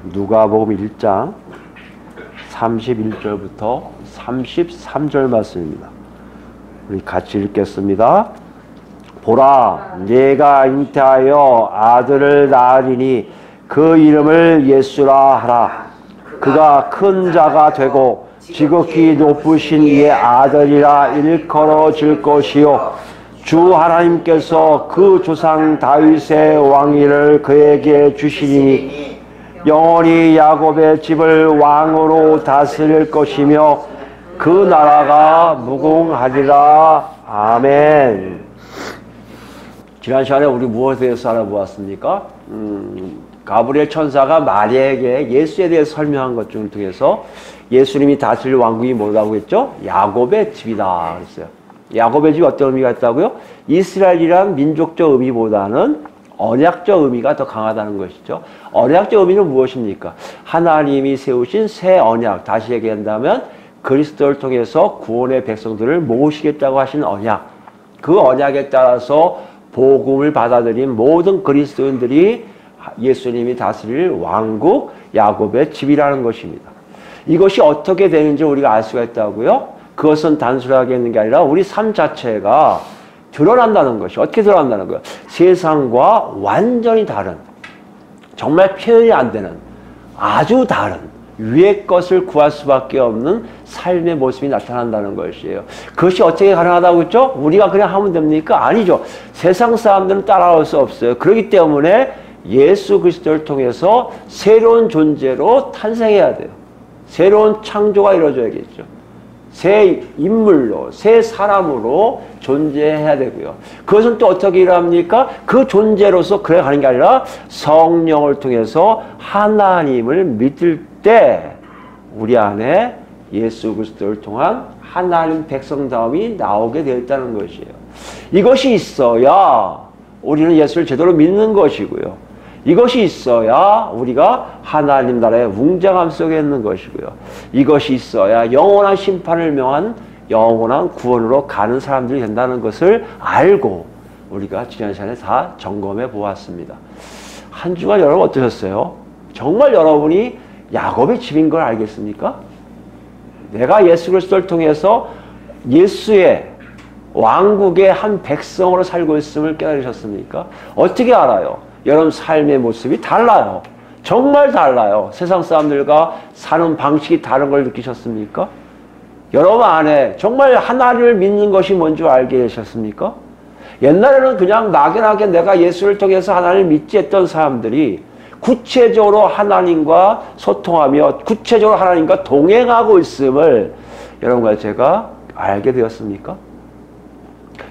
누가복음 1장 31절부터 33절 말씀입니다. 우리 같이 읽겠습니다. 보라, 내가 잉태하여 아들을 낳으리니 그 이름을 예수라 하라. 그가 큰 자가 되고 지극히 높으신 이의 아들이라 일컬어질 것이요 주 하나님께서 그 조상 다윗의 왕위를 그에게 주시리니 영원히 야곱의 집을 왕으로 다스릴 것이며 그 나라가 무궁하리라. 아멘. 지난 시간에 우리 무엇에 대해서 알아보았습니까? 가브리엘 천사가 마리아에게 예수에 대해서 설명한 것 중을 통해서 예수님이 다스릴 왕국이 뭐라고 했죠? 야곱의 집이다 그랬어요. 야곱의 집이 어떤 의미가 있다고요? 이스라엘이란 민족적 의미보다는 언약적 의미가 더 강하다는 것이죠. 언약적 의미는 무엇입니까? 하나님이 세우신 새 언약, 다시 얘기한다면 그리스도를 통해서 구원의 백성들을 모으시겠다고 하신 언약, 그 언약에 따라서 복음을 받아들인 모든 그리스도인들이 예수님이 다스릴 왕국, 야곱의 집이라는 것입니다. 이것이 어떻게 되는지 우리가 알 수가 있다고요? 그것은 단순하게 있는 게 아니라 우리 삶 자체가 드러난다는 것이, 어떻게 드러난다는 거예요? 세상과 완전히 다른, 정말 표현이 안 되는, 아주 다른, 위의 것을 구할 수밖에 없는 삶의 모습이 나타난다는 것이에요. 그것이 어떻게 가능하다고 했죠? 우리가 그냥 하면 됩니까? 아니죠. 세상 사람들은 따라올 수 없어요. 그렇기 때문에 예수 그리스도를 통해서 새로운 존재로 탄생해야 돼요. 새로운 창조가 이루어져야겠죠. 새 인물로, 새 사람으로 존재해야 되고요. 그것은 또 어떻게 일합니까? 그 존재로서 그래 가는 게 아니라 성령을 통해서 하나님을 믿을 때 우리 안에 예수 그리스도를 통한 하나님 백성다움이 나오게 되어 있다는 것이에요. 이것이 있어야 우리는 예수를 제대로 믿는 것이고요. 이것이 있어야 우리가 하나님 나라의 웅장함 속에 있는 것이고요. 이것이 있어야 영원한 심판을 명한 영원한 구원으로 가는 사람들이 된다는 것을 알고 우리가 지난 시간에 다 점검해 보았습니다. 한 주간 여러분 어떠셨어요? 정말 여러분이 야곱의 집인 걸 알겠습니까? 내가 예수 그리스도를 통해서 예수의 왕국의 한 백성으로 살고 있음을 깨달으셨습니까? 어떻게 알아요? 여러분 삶의 모습이 달라요. 정말 달라요. 세상 사람들과 사는 방식이 다른 걸 느끼셨습니까? 여러분 안에 정말 하나님을 믿는 것이 뭔지 알게 되셨습니까? 옛날에는 그냥 막연하게 내가 예수를 통해서 하나님을 믿지 했던 사람들이 구체적으로 하나님과 소통하며 구체적으로 하나님과 동행하고 있음을 여러분과 제가 알게 되었습니까?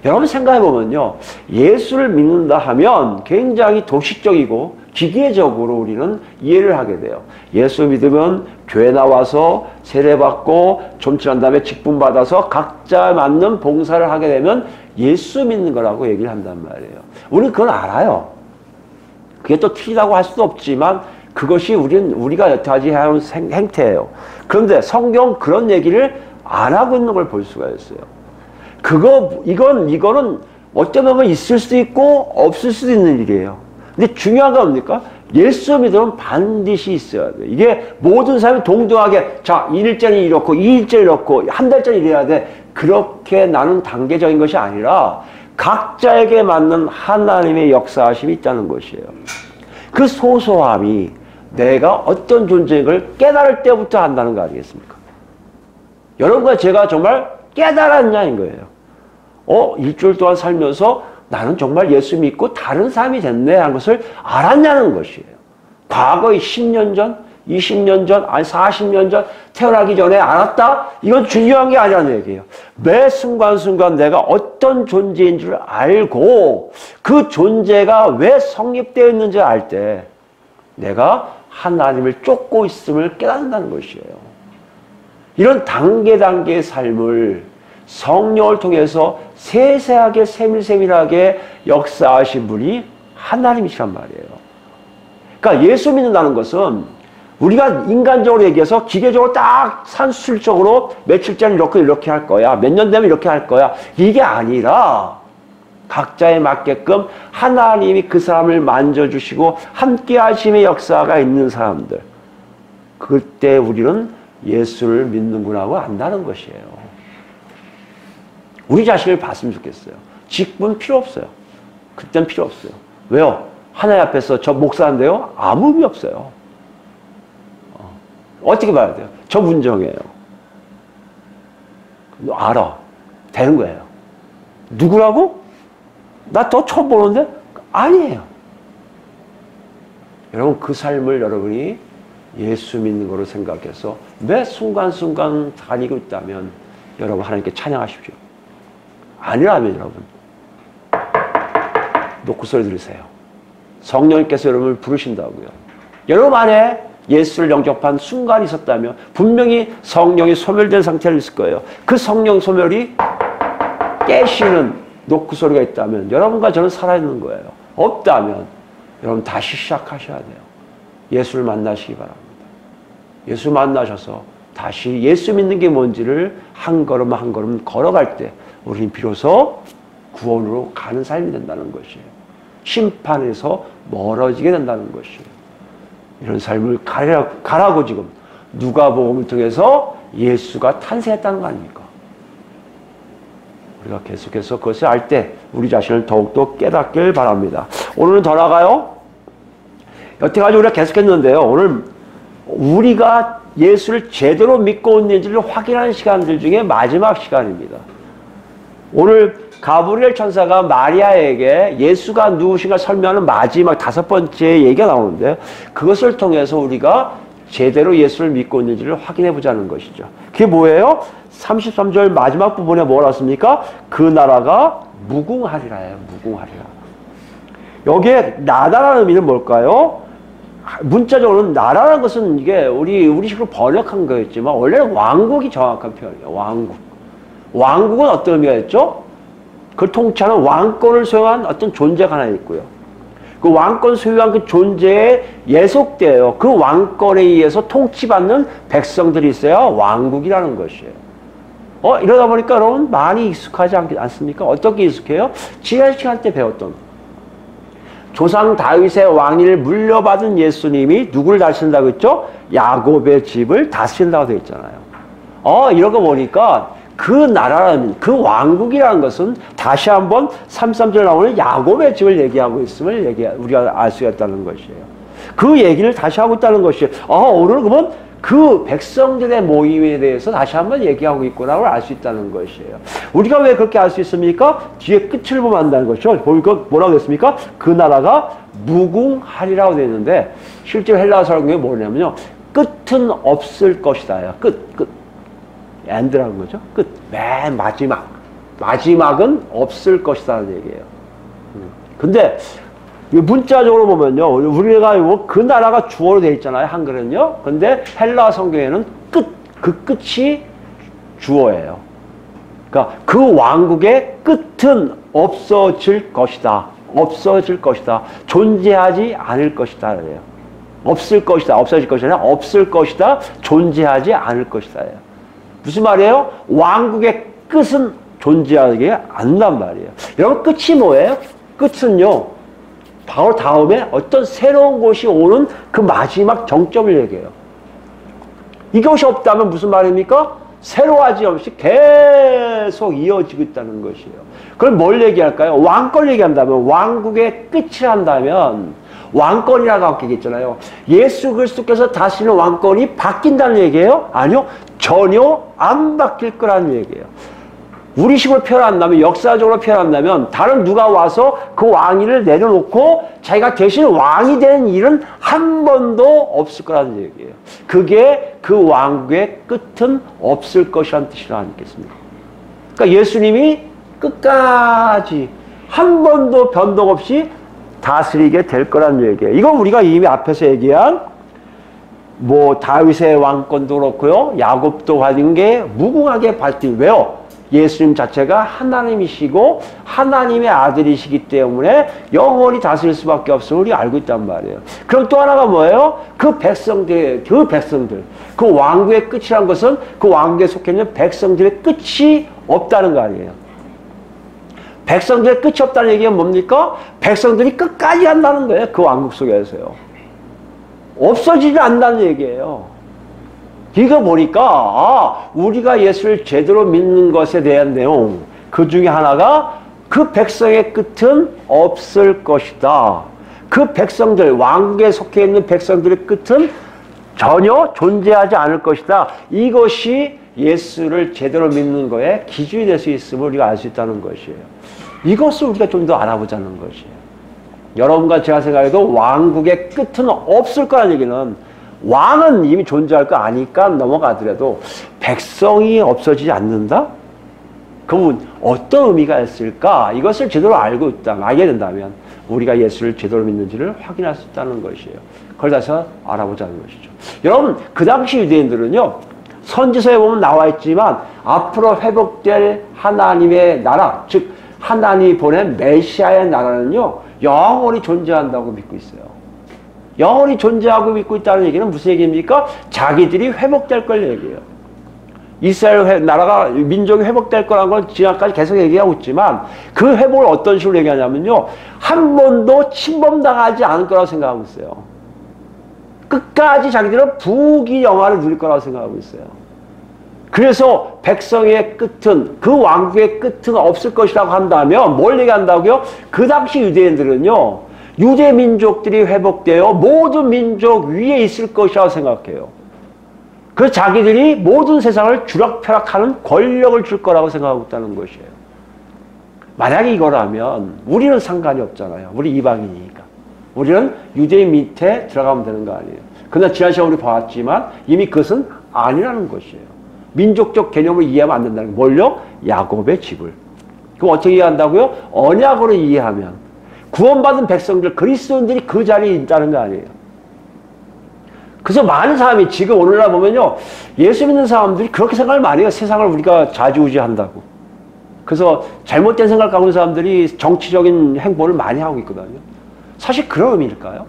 여러분 생각해보면요. 예수를 믿는다 하면 굉장히 도식적이고 기계적으로 우리는 이해를 하게 돼요. 예수 믿으면 교회 나와서 세례받고 좀 지난 다음에 직분받아서 각자 맞는 봉사를 하게 되면 예수 믿는 거라고 얘기를 한단 말이에요. 우리는 그걸 알아요. 그게 또 틀리다고 할 수도 없지만 그것이 우리가 여태까지 해온 행태예요. 그런데 성경 그런 얘기를 안 하고 있는 걸 볼 수가 있어요. 이거는 어쩌면 있을 수도 있고 없을 수도 있는 일이에요. 근데 중요한 건 뭡니까? 예수 믿으면 반드시 있어야 돼. 이게 모든 사람이 동등하게, 자, 1일째는 이렇고, 2일째는 이렇고, 한 달째는 이래야 돼. 그렇게 나는 단계적인 것이 아니라 각자에게 맞는 하나님의 역사하심이 있다는 것이에요. 그 소소함이 내가 어떤 존재인 걸 깨달을 때부터 한다는 거 아니겠습니까? 여러분과 제가 정말 깨달았냐인 거예요. 일주일 동안 살면서 나는 정말 예수 믿고 다른 삶이 됐네 하는 것을 알았냐는 것이에요. 과거의 10년 전, 20년 전, 아니 40년 전 태어나기 전에 알았다? 이건 중요한 게 아니라는 얘기예요. 매 순간순간 내가 어떤 존재인 줄 알고 그 존재가 왜 성립되어 있는지 알 때 내가 하나님을 쫓고 있음을 깨닫는다는 것이에요. 이런 단계의 삶을 성령을 통해서 세세하게 세밀세밀하게 역사하신 분이 하나님이시란 말이에요. 그러니까 예수 믿는다는 것은 우리가 인간적으로 얘기해서 기계적으로 딱 산술적으로 며칠째는 이렇게 할 거야. 몇 년 되면 이렇게 할 거야. 이게 아니라 각자에 맞게끔 하나님이 그 사람을 만져주시고 함께 하심의 역사가 있는 사람들. 그때 우리는 예수를 믿는구나 하고 안다는 것이에요. 우리 자신을 봤으면 좋겠어요. 직분 필요 없어요. 그땐 필요 없어요. 왜요? 하나님 앞에서 저 목사인데요? 아무 의미 없어요. 어떻게 봐야 돼요? 저 문정이에요. 알아. 되는 거예요. 누구라고? 나 더 처음 보는데? 아니에요. 여러분 그 삶을 여러분이 예수 믿는 거로 생각해서 매 순간순간 다니고 있다면 여러분 하나님께 찬양하십시오. 아니라면 여러분 놓고 소리 들으세요. 성령님께서 여러분을 부르신다고요. 여러분 안에 예수를 영접한 순간이 있었다면 분명히 성령이 소멸된 상태로 있을 거예요. 그 성령 소멸이 깨시는 노크 소리가 있다면 여러분과 저는 살아있는 거예요. 없다면 여러분 다시 시작하셔야 돼요. 예수를 만나시기 바랍니다. 예수 만나셔서 다시 예수 믿는 게 뭔지를 한 걸음 한 걸음 걸어갈 때 우리는 비로소 구원으로 가는 삶이 된다는 것이에요. 심판에서 멀어지게 된다는 것이에요. 이런 삶을 가라고 지금 누가복음을 통해서 예수가 탄생했다는 거 아닙니까? 우리가 계속해서 그것을 알 때 우리 자신을 더욱더 깨닫길 바랍니다. 오늘은 더 나가요. 여태까지 우리가 계속했는데요. 오늘 우리가 예수를 제대로 믿고 있는지를 확인하는 시간들 중에 마지막 시간입니다. 오늘 가브리엘 천사가 마리아에게 예수가 누구신가 설명하는 마지막 5번째 얘기가 나오는데 그것을 통해서 우리가 제대로 예수를 믿고 있는지를 확인해 보자는 것이죠. 그게 뭐예요? 33절 마지막 부분에 뭐라 했습니까? 그 나라가 무궁하리라예요. 무궁하리라. 여기에 나라라는 의미는 뭘까요? 문자적으로는 나라라는 것은 이게 우리 식으로 번역한 거였지만 원래는 왕국이 정확한 표현이에요. 왕국. 왕국은 어떤 의미가 있죠? 그걸 통치하는 왕권을 소유한 어떤 존재가 하나 있고요. 그 왕권 소유한 그 존재에 예속되어 그 왕권에 의해서 통치받는 백성들이 있어야 왕국이라는 것이에요. 이러다 보니까 여러분 많이 익숙하지 않습니까? 어떻게 익숙해요? 지난 시간 때 배웠던 조상 다윗의 왕위를 물려받은 예수님이 누구를 다스린다고 했죠? 야곱의 집을 다스린다고 되어 있잖아요. 이런 거 보니까 그 나라라는, 그 왕국이라는 것은 다시 한번 33절 나오는 야곱의 집을 얘기하고 있음을 우리가 알 수 있다는 것이에요. 그 얘기를 다시 하고 있다는 것이에요. 오늘은 그러면 그 백성들의 모임에 대해서 다시 한번 얘기하고 있구나를 알 수 있다는 것이에요. 우리가 왜 그렇게 알 수 있습니까? 뒤에 끝을 보면 안다는 것이죠. 보니까 뭐라고 했습니까? 그 나라가 무궁하리라고 되어 있는데 실제 헬라어 성경에 뭐냐면요. 끝은 없을 것이다요. 끝. 엔드라는 거죠. 끝. 맨 마지막. 마지막은 없을 것이다는 얘기예요. 근데 문자적으로 보면요. 우리가 그 나라가 주어로 되어 있잖아요. 한글은요. 근데 헬라 성경에는 그 끝이 주어예요. 그러니까 그 왕국의 끝은 없어질 것이다. 없어질 것이다. 존재하지 않을 것이다. 그래요. 없을 것이다. 없어질 것이 아니라 없을 것이다. 존재하지 않을 것이다. 무슨 말이에요? 왕국의 끝은 존재하지 않는단 말이에요. 여러분 끝이 뭐예요? 끝은요. 바로 다음에 어떤 새로운 것이 오는 그 마지막 정점을 얘기해요. 이것이 없다면 무슨 말입니까? 새로워하지 없이 계속 이어지고 있다는 것이에요. 그럼 뭘 얘기할까요? 왕권을 얘기한다면, 왕국의 끝을 한다면 왕권이라고 하고 있잖아요. 예수 그리스도께서 다스리는 왕권이 바뀐다는 얘기예요? 아니요. 전혀 안 바뀔 거라는 얘기예요. 우리 식으로 표현한다면, 역사적으로 표현한다면 다른 누가 와서 그 왕위를 내려놓고 자기가 대신 왕이 되는 일은 한 번도 없을 거라는 얘기예요. 그게 그 왕국의 끝은 없을 것이라는 뜻이라 아니겠습니까? 그러니까 예수님이 끝까지 한 번도 변동 없이 다스리게 될 거라는 얘기예요. 이건 우리가 이미 앞에서 얘기한 다윗의 왕권도 그렇고요. 야곱도 받은 게 무궁하게 발전. 왜요? 예수님 자체가 하나님이시고 하나님의 아들이시기 때문에 영원히 다스릴 수밖에 없음을 우리가 알고 있단 말이에요. 그럼 또 하나가 뭐예요? 그 백성들, 그 왕국의 끝이란 것은 그 왕국에 속해 있는 백성들의 끝이 없다는 거 아니에요. 백성들의 끝이 없다는 얘기는 뭡니까? 백성들이 끝까지 한다는 거예요. 그 왕국 속에서요. 없어지지 않는다는 얘기예요. 이거 보니까 우리가 예수를 제대로 믿는 것에 대한 내용, 그 중에 하나가 그 백성의 끝은 없을 것이다. 그 백성들, 왕국에 속해 있는 백성들의 끝은 전혀 존재하지 않을 것이다. 이것이 예수를 제대로 믿는 거에 기준이 될 수 있음을 우리가 알 수 있다는 것이에요. 이것을 우리가 좀 더 알아보자는 것이에요. 여러분과 제가 생각해도 왕국의 끝은 없을 거라는 얘기는 왕은 이미 존재할 거 아니까 넘어가더라도 백성이 없어지지 않는다? 그러면 어떤 의미가 있을까? 이것을 제대로 알게 된다면 우리가 예수를 제대로 믿는지를 확인할 수 있다는 것이에요. 그걸 다시 알아보자는 것이죠. 여러분, 그 당시 유대인들은요, 선지서에 보면 나와 있지만 앞으로 회복될 하나님의 나라, 즉 하나님이 보낸 메시아의 나라는요, 영원히 존재한다고 믿고 있어요. 영원히 존재하고 믿고 있다는 얘기는 무슨 얘기입니까? 자기들이 회복될 걸 얘기해요. 이스라엘 나라가, 민족이 회복될 거라는 건 지금까지 계속 얘기하고 있지만 그 회복을 어떤 식으로 얘기하냐면요, 한 번도 침범당하지 않을 거라고 생각하고 있어요. 끝까지 자기들은 부귀 영화를 누릴 거라고 생각하고 있어요. 그래서 백성의 끝은, 그 왕국의 끝은 없을 것이라고 한다면 뭘 얘기한다고요? 그 당시 유대인들은요, 유대 민족들이 회복되어 모든 민족 위에 있을 것이라고 생각해요. 그 자기들이 모든 세상을 주락펴락하는 권력을 줄 거라고 생각하고 있다는 것이에요. 만약에 이거라면 우리는 상관이 없잖아요. 우리 이방인이니까. 우리는 유대인 밑에 들어가면 되는 거 아니에요. 그러나 지난 시간에 우리 봤지만 이미 그것은 아니라는 것이에요. 민족적 개념을 이해하면 안 된다는 거예요. 뭘요? 야곱의 집을. 그럼 어떻게 이해한다고요? 언약으로 이해하면 구원받은 백성들, 그리스도인들이 그 자리에 있다는 거 아니에요. 그래서 많은 사람이 지금 오늘날 보면요, 예수 믿는 사람들이 그렇게 생각을 많이 해요. 세상을 우리가 좌지우지한다고. 그래서 잘못된 생각을 갖고 있는 사람들이 정치적인 행보를 많이 하고 있거든요. 사실 그런 의미일까요?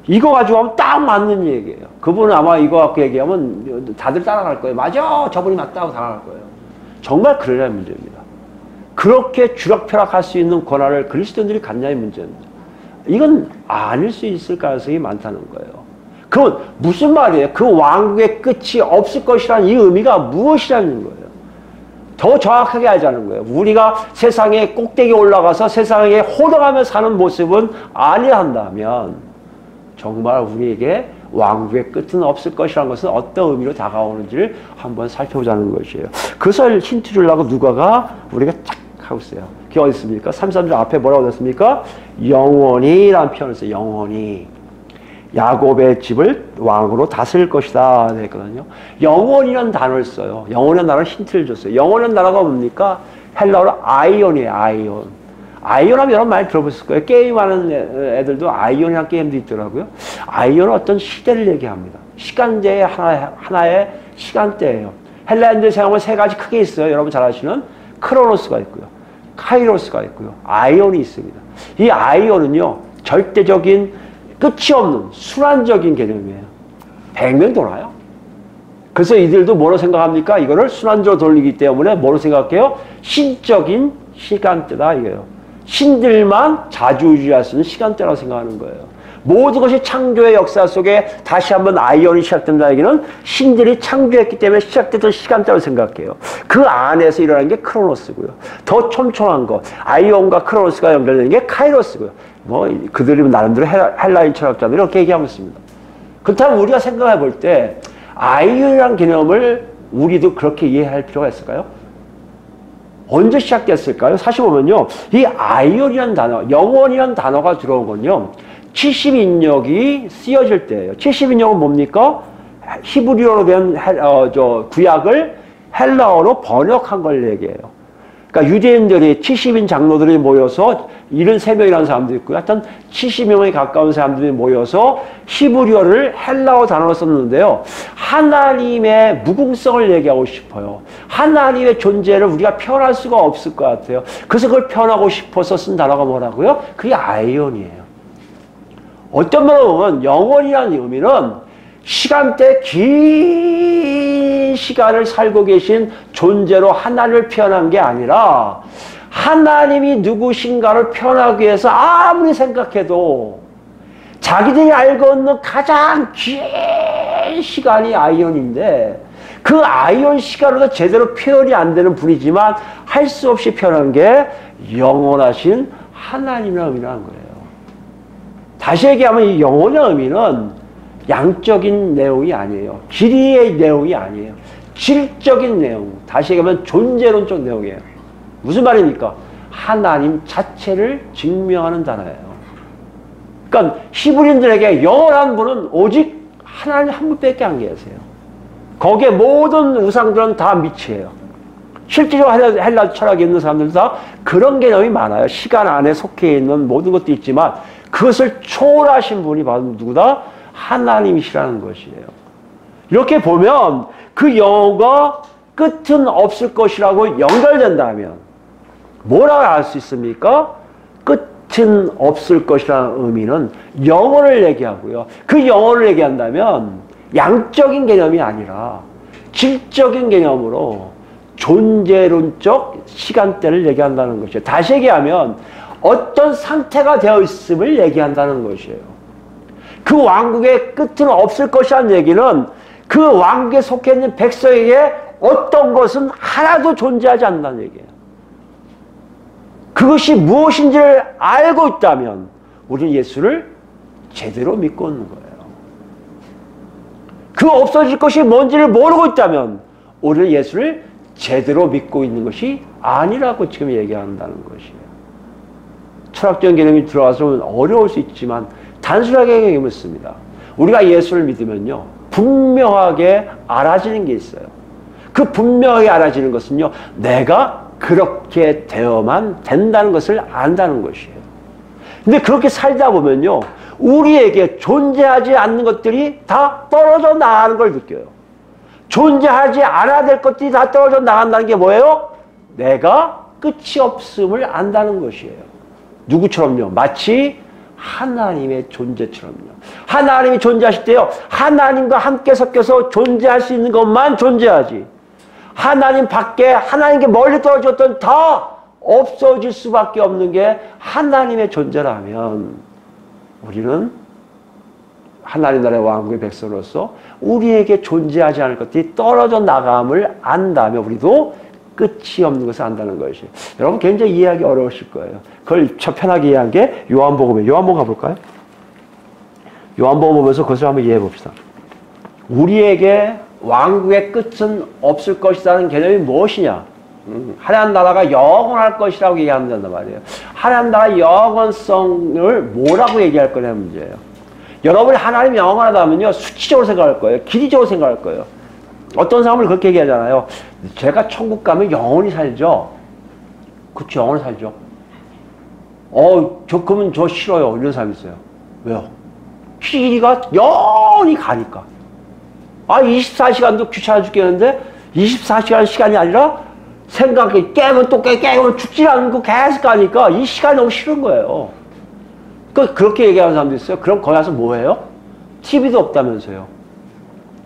이거 가지고 하면 딱 맞는 얘기예요. 그분은 아마 이거 갖고 얘기하면 다들 따라갈 거예요. 맞아, 저분이 맞다고 따라갈 거예요. 정말 그러려는 문제입니다. 그렇게 주락펴락할 수 있는 권한을 그리스도인들이 갖냐의 문제입니다. 이건 아닐 수 있을 가능성이 많다는 거예요. 그건 무슨 말이에요? 그 왕국의 끝이 없을 것이라는 이 의미가 무엇이라는 거예요? 더 정확하게 알자는 거예요. 우리가 세상의 꼭대기에 올라가서 세상에 호령하며 사는 모습은 아니라 한다면 정말 우리에게 왕국의 끝은 없을 것이라는 것은 어떤 의미로 다가오는지를 한번 살펴보자는 것이에요. 그것을 힌트 주려고 누가가 우리가 쫙 하고 있어요. 그게 어디 있습니까? 33절 앞에 뭐라고 됐습니까? 영원히라는 표현을 써요. 영원히. 야곱의 집을 왕으로 다스릴 것이다 했거든요. 영원이라는 단어를 써요. 영원이라는 단어를 힌트를 줬어요. 영원이라는 단어가 뭡니까? 헬라어로 아이온이에요. 아이온. 아이온하면 여러분 많이 들어보셨을 거예요. 게임하는 애들도 아이온이라는 게임도 있더라고요. 아이온은 어떤 시대를 얘기합니다. 시간대의 하나의 시간대예요. 헬라인들 생각하면 세 가지 크게 있어요. 여러분 잘 아시는 크로노스가 있고요. 카이로스가 있고요. 아이온이 있습니다. 이 아이온은요, 절대적인 끝이 없는 순환적인 개념이에요. 100년 돌아요. 그래서 이들도 뭐로 생각합니까? 이거를 순환적으로 돌리기 때문에 뭐로 생각해요? 신적인 시간대다 이거예요. 신들만 자주유지할 수 있는 시간대라고 생각하는 거예요. 모든 것이 창조의 역사 속에 다시 한번 아이온이 시작된다는 얘기는 신들이 창조했기 때문에 시작됐던 시간대라고 생각해요. 그 안에서 일어나는 게 크로노스고요. 더 촘촘한 것, 아이온과 크로노스가 연결되는 게 카이로스고요. 뭐 그들이 나름대로 헬라인 철학자들이 이렇게 얘기하고 있습니다. 그렇다면 우리가 생각해 볼 때 아이온이라는 개념을 우리도 그렇게 이해할 필요가 있을까요? 언제 시작됐을까요? 사실 보면요, 이 아이온이라는 단어, 영원이라는 단어가 들어온 건요, 70인역이 쓰여질 때예요. 70인역은 뭡니까? 히브리어로 된 구약을 헬라어로 번역한 걸 얘기해요. 그러니까 유대인들이 70인 장로들이 모여서 73명이라는 사람도 있고요. 하여튼 70명에 가까운 사람들이 모여서 히브리어를 헬라어 단어로 썼는데요. 하나님의 무궁성을 얘기하고 싶어요. 하나님의 존재를 우리가 표현할 수가 없을 것 같아요. 그래서 그걸 표현하고 싶어서 쓴 단어가 뭐라고요? 그게 아이온이에요. 어떤 면으로 보면 영원이라는 의미는 시간대 긴 시간을 살고 계신 존재로 하나님을 표현한 게 아니라 하나님이 누구신가를 표현하기 위해서 아무리 생각해도 자기들이 알고 있는 가장 긴 시간이 아이언인데 그 아이언 시간으로도 제대로 표현이 안 되는 분이지만 할 수 없이 표현한 게 영원하신 하나님의 의미라는 거예요. 다시 얘기하면 이 영혼의 의미는 양적인 내용이 아니에요. 길이의 내용이 아니에요. 질적인 내용. 다시 얘기하면 존재론적 내용이에요. 무슨 말입니까? 하나님 자체를 증명하는 단어예요. 그러니까 히브리인들에게 영원한 분은 오직 하나님 한 분밖에 안 계세요. 거기에 모든 우상들은 다 미치예요. 실제로 헬라 철학에 있는 사람들도 다 그런 개념이 많아요. 시간 안에 속해 있는 모든 것도 있지만 그것을 초월하신 분이 바로 누구다? 하나님이시라는 것이에요. 이렇게 보면 그 영혼과 끝은 없을 것이라고 연결된다면 뭐라고 할 수 있습니까? 끝은 없을 것이라는 의미는 영혼을 얘기하고요. 그 영혼을 얘기한다면 양적인 개념이 아니라 질적인 개념으로 존재론적 시간대를 얘기한다는 것이에요. 다시 얘기하면 어떤 상태가 되어 있음을 얘기한다는 것이에요. 그 왕국의 끝은 없을 것이라는 얘기는 그 왕국에 속해 있는 백성에게 어떤 것은 하나도 존재하지 않는다는 얘기예요. 그것이 무엇인지를 알고 있다면 우리는 예수를 제대로 믿고 있는 거예요. 그 없어질 것이 뭔지를 모르고 있다면 우리는 예수를 제대로 믿고 있는 것이 아니라고 지금 얘기한다는 것이에요. 철학적인 개념이 들어와서 어려울 수 있지만 단순하게 얘기했습니다. 우리가 예수를 믿으면요 분명하게 알아지는 게 있어요. 그 분명하게 알아지는 것은요 내가 그렇게 되어만 된다는 것을 안다는 것이에요. 근데 그렇게 살다 보면요 우리에게 존재하지 않는 것들이 다 떨어져 나가는 걸 느껴요. 존재하지 않아야 될 것들이 다 떨어져 나간다는 게 뭐예요? 내가 끝이 없음을 안다는 것이에요. 누구처럼요? 마치 하나님의 존재처럼요. 하나님이 존재하실 때요 하나님과 함께 섞여서 존재할 수 있는 것만 존재하지 하나님 밖에 하나님께 멀리 떨어졌던 다 없어질 수밖에 없는 게 하나님의 존재라면 우리는 하나님 나라의 왕국의 백성으로서 우리에게 존재하지 않을 것들이 떨어져 나감을 안다면 우리도 끝이 없는 것을 안다는 것이에요. 여러분 굉장히 이해하기 어려우실 거예요. 그걸 편하게 이해한 게 요한복음이에요. 요한복음 가볼까요? 요한복음 보면서 그것을 한번 이해해 봅시다. 우리에게 왕국의 끝은 없을 것이라는 개념이 무엇이냐? 하나님 나라가 영원할 것이라고 얘기한단 말이에요. 하나님 나라의 영원성을 뭐라고 얘기할 거냐는 문제예요. 여러분이 하나님 영원하다면요 수치적으로 생각할 거예요. 기리적으로 생각할 거예요. 어떤 사람을 그렇게 얘기하잖아요. 제가 천국 가면 영원히 살죠. 그치, 영원히 살죠. 그러면 저 싫어요. 이런 사람이 있어요. 왜요? 길이가 영원히 가니까. 24시간도 귀찮아 죽겠는데 24시간 시간이 아니라 생각해 깨면 또 깨면 죽지 않고 계속 가니까 이 시간이 너무 싫은 거예요. 그렇게 얘기하는 사람도 있어요. 그럼 거기 가서 뭐 해요? TV도 없다면서요.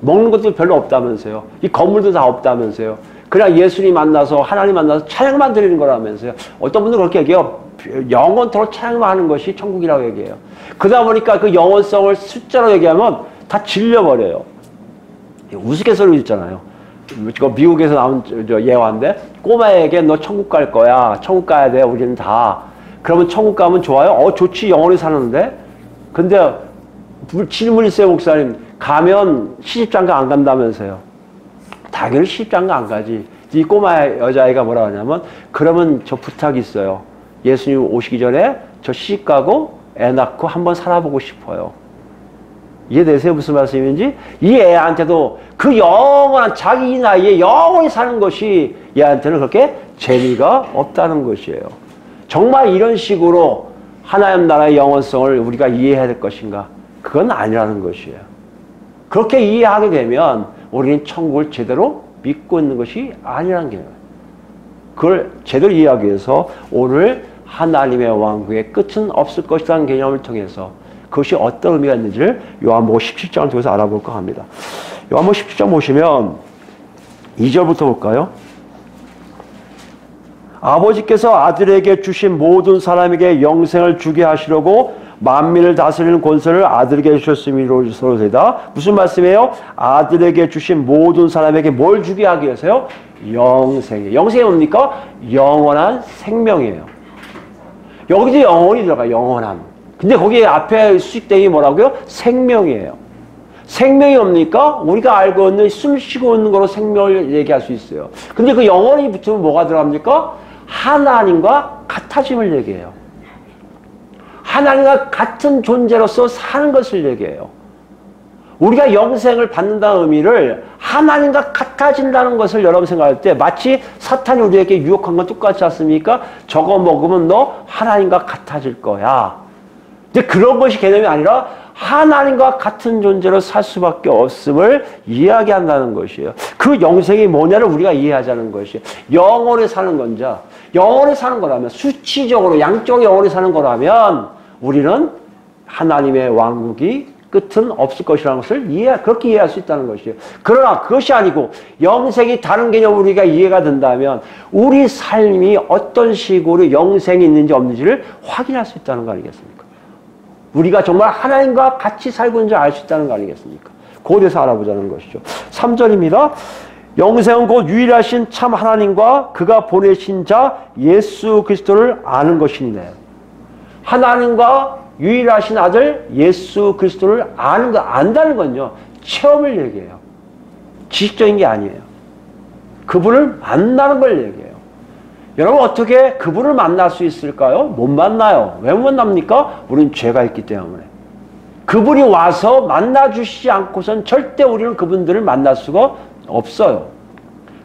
먹는 것도 별로 없다면서요. 이 건물도 다 없다면서요. 그냥 예수님 만나서 하나님 만나서 찬양만 드리는 거라면서요. 어떤 분들은 그렇게 얘기해요. 영원토록 찬양만 하는 것이 천국이라고 얘기해요. 그러다 보니까 그 영원성을 숫자로 얘기하면 다 질려버려요. 우스갯소리로 있잖아요. 미국에서 나온 예화인데 꼬마에게 너 천국 갈 거야. 천국 가야 돼. 우리는 다. 그러면 천국 가면 좋아요? 좋지. 영원히 사는데. 근데 질문이 있어요. 목사님. 가면 시집장가 안 간다면서요. 당연히 시집장가 안 가지. 이 꼬마 여자아이가 뭐라 하냐면 그러면 저 부탁이 있어요. 예수님 오시기 전에 저 시집 가고 애 낳고 한번 살아보고 싶어요. 이해되세요? 무슨 말씀인지? 이 애한테도 그 영원한 자기 나이에 영원히 사는 것이 얘한테는 그렇게 재미가 없다는 것이에요. 정말 이런 식으로 하나님 나라의 영원성을 우리가 이해해야 될 것인가? 그건 아니라는 것이에요. 그렇게 이해하게 되면 우리는 천국을 제대로 믿고 있는 것이 아니라는 거예요. 그걸 제대로 이해하기 위해서 오늘 하나님의 왕국의 끝은 없을 것이라는 개념을 통해서 그것이 어떤 의미가 있는지를 요한복음 17장을 통해서 알아볼까 합니다. 요한복음 17장 보시면 2절부터 볼까요? 아버지께서 아들에게 주신 모든 사람에게 영생을 주게 하시려고 만민을 다스리는 권세를 아들에게 주셨음이로소이다. 무슨 말씀이에요? 아들에게 주신 모든 사람에게 뭘 주게 하기 위해서요? 영생이에요. 영생이 뭡니까? 영원한 생명이에요. 여기도 영원이 들어가요. 영원한. 근데 거기 앞에 수식되기 뭐라고요? 생명이에요. 생명이 뭡니까? 우리가 알고 있는 숨 쉬고 있는 거로 생명을 얘기할 수 있어요. 근데 그 영원이 붙으면 뭐가 들어갑니까? 하나님과 같아짐을 얘기해요. 하나님과 같은 존재로서 사는 것을 얘기해요. 우리가 영생을 받는다는 의미를 하나님과 같아진다는 것을 여러분 생각할 때 마치 사탄이 우리에게 유혹한 건 똑같지 않습니까? 저거 먹으면 너 하나님과 같아질 거야. 근데 그런 것이 개념이 아니라 하나님과 같은 존재로 살 수밖에 없음을 이야기한다는 것이에요. 그 영생이 뭐냐를 우리가 이해하자는 것이에요. 영원히 사는 건자, 영원히 사는 거라면, 수치적으로 양쪽 영원히 사는 거라면 우리는 하나님의 왕국이 끝은 없을 것이라는 것을 그렇게 이해할 수 있다는 것이에요. 그러나 그것이 아니고 영생이 다른 개념으로 우리가 이해가 된다면 우리 삶이 어떤 식으로 영생이 있는지 없는지를 확인할 수 있다는 거 아니겠습니까? 우리가 정말 하나님과 같이 살고 있는지 알 수 있다는 거 아니겠습니까? 그에 대해서 알아보자는 것이죠. 3절입니다. 영생은 곧 유일하신 참 하나님과 그가 보내신 자 예수 그리스도를 아는 것이니라. 하나님과 유일하신 아들 예수 그리스도를 아는 거, 안다는 건요, 체험을 얘기해요. 지식적인 게 아니에요. 그분을 만나는 걸 얘기해요. 여러분 어떻게 그분을 만날 수 있을까요? 못 만나요. 왜 못 만납니까? 우리는 죄가 있기 때문에. 그분이 와서 만나주시지 않고선 절대 우리는 그분들을 만날 수가 없어요.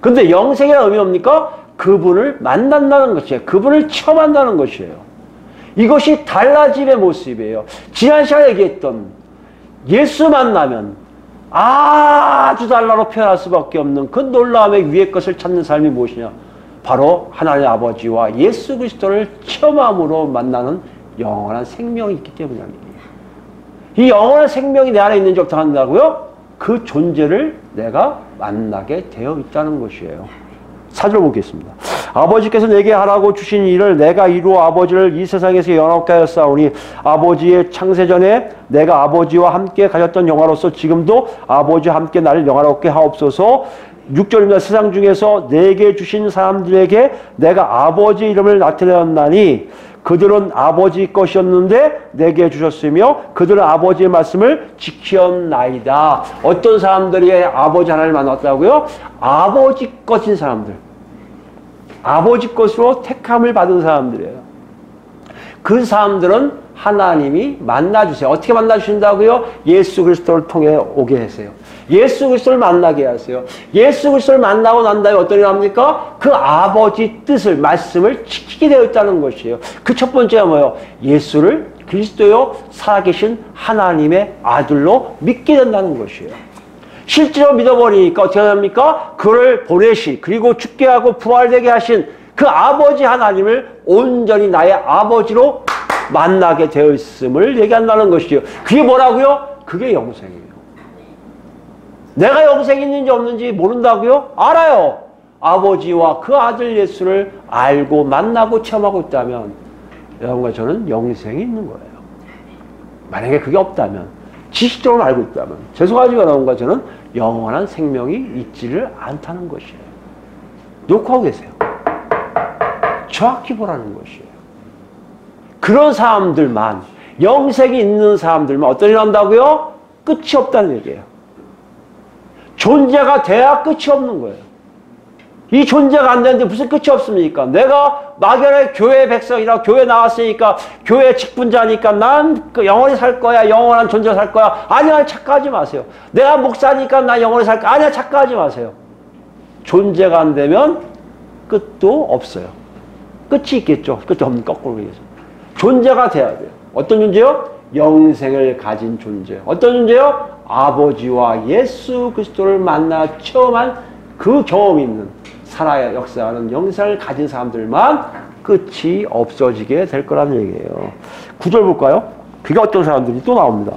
그런데 영생의 의미 뭡니까? 그분을 만난다는 것이에요. 그분을 체험한다는 것이에요. 이것이 달라짐의 모습이에요. 지난 시간에 얘기했던 예수 만나면 아주 달라로 표현할 수밖에 없는 그 놀라움의 위의 것을 찾는 삶이 무엇이냐? 바로 하나님 아버지와 예수 그리스도를 체험함으로 만나는 영원한 생명이 있기 때문입니다. 이 영원한 생명이 내 안에 있는지 어떻게 한다고요? 그 존재를 내가 만나게 되어 있다는 것이에요. 4절 보겠습니다. 아버지께서 내게 하라고 주신 일을 내가 이루어 아버지를 이 세상에서 영화롭게 하였사오니 아버지의 창세전에 내가 아버지와 함께 가졌던 영화로서 지금도 아버지와 함께 나를 영화롭게 하옵소서. 6절입니다. 세상 중에서 내게 주신 사람들에게 내가 아버지 이름을 나타내었나니 그들은 아버지 것이었는데 내게 주셨으며 그들은 아버지의 말씀을 지켰나이다. 어떤 사람들이 아버지 하나님을 만났다고요? 아버지 것인 사람들. 아버지 것으로 택함을 받은 사람들이에요. 그 사람들은 하나님이 만나주세요. 어떻게 만나주신다고요? 예수 그리스도를 통해 오게 하세요. 예수 그리스도를 만나게 하세요. 예수 그리스도를 만나고 난 다음에 어떤 일이 합니까? 그 아버지 뜻을, 말씀을 지키게 되어 있다는 것이에요. 그 첫 번째가 뭐예요? 예수를 그리스도요 살아계신 하나님의 아들로 믿게 된다는 것이에요. 실제로 믿어버리니까 어떻게 합니까? 그를 보내시 그리고 죽게 하고 부활되게 하신 그 아버지 하나님을 온전히 나의 아버지로 만나게 되어 있음을 얘기한다는 것이에요. 그게 뭐라고요? 그게 영생이에요. 내가 영생이 있는지 없는지 모른다고요? 알아요. 아버지와 그 아들 예수를 알고 만나고 체험하고 있다면 여러분과 저는 영생이 있는 거예요. 만약에 그게 없다면, 지식적으로 알고 있다면 죄송하지만 여러분과 저는 영원한 생명이 있지를 않다는 것이에요. 놓고 하고 계세요. 정확히 보라는 것이에요. 그런 사람들만, 영생이 있는 사람들만 어떤 일을 한다고요? 끝이 없다는 얘기예요. 존재가 돼야 끝이 없는 거예요. 이 존재가 안 되는데 무슨 끝이 없습니까? 내가 막연히 교회 백성이라 교회 나왔으니까 교회 직분자니까 난 영원히 살 거야. 영원한 존재로 살 거야. 아니야, 착각하지 마세요. 내가 목사니까 나 영원히 살 거야. 아니야, 착각하지 마세요. 존재가 안 되면 끝도 없어요. 끝이 있겠죠. 끝이 없는 거꾸로 얘기해서. 존재가 돼야 돼요. 어떤 존재요? 영생을 가진 존재. 어떤 존재요? 아버지와 예수 그리스도를 만나 체험한 그 경험이 있는 살아야 역사하는 영생을 가진 사람들만 끝이 없어지게 될 거라는 얘기예요. 9절 볼까요? 그게 어떤 사람들이 또 나옵니다.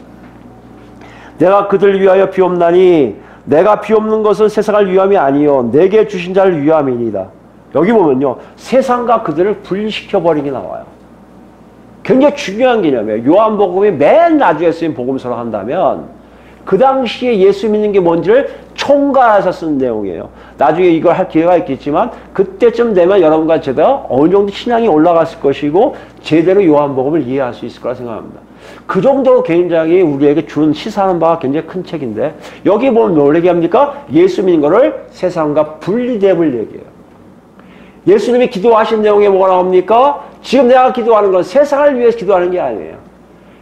내가 그들 위하여 비옵나니 내가 비옵는 것은 세상을 위함이 아니요 내게 주신 자를 위함이니이다. 여기 보면요, 세상과 그들을 분리시켜버리게 나와요. 굉장히 중요한 개념이에요. 요한복음이 맨 나중에 쓰인 복음서로 한다면 그 당시에 예수 믿는 게 뭔지를 총괄해서 쓴 내용이에요. 나중에 이걸 할 기회가 있겠지만 그때쯤 되면 여러분과 제가 어느 정도 신앙이 올라갔을 것이고 제대로 요한복음을 이해할 수 있을 거라 생각합니다. 그 정도로 굉장히 우리에게 주는 시사하는 바가 굉장히 큰 책인데 여기 보면 뭘 얘기합니까? 예수 믿는 거를 세상과 분리됨을 얘기해요. 예수님이 기도하신 내용에 뭐가 나옵니까? 지금 내가 기도하는 건 세상을 위해서 기도하는 게 아니에요.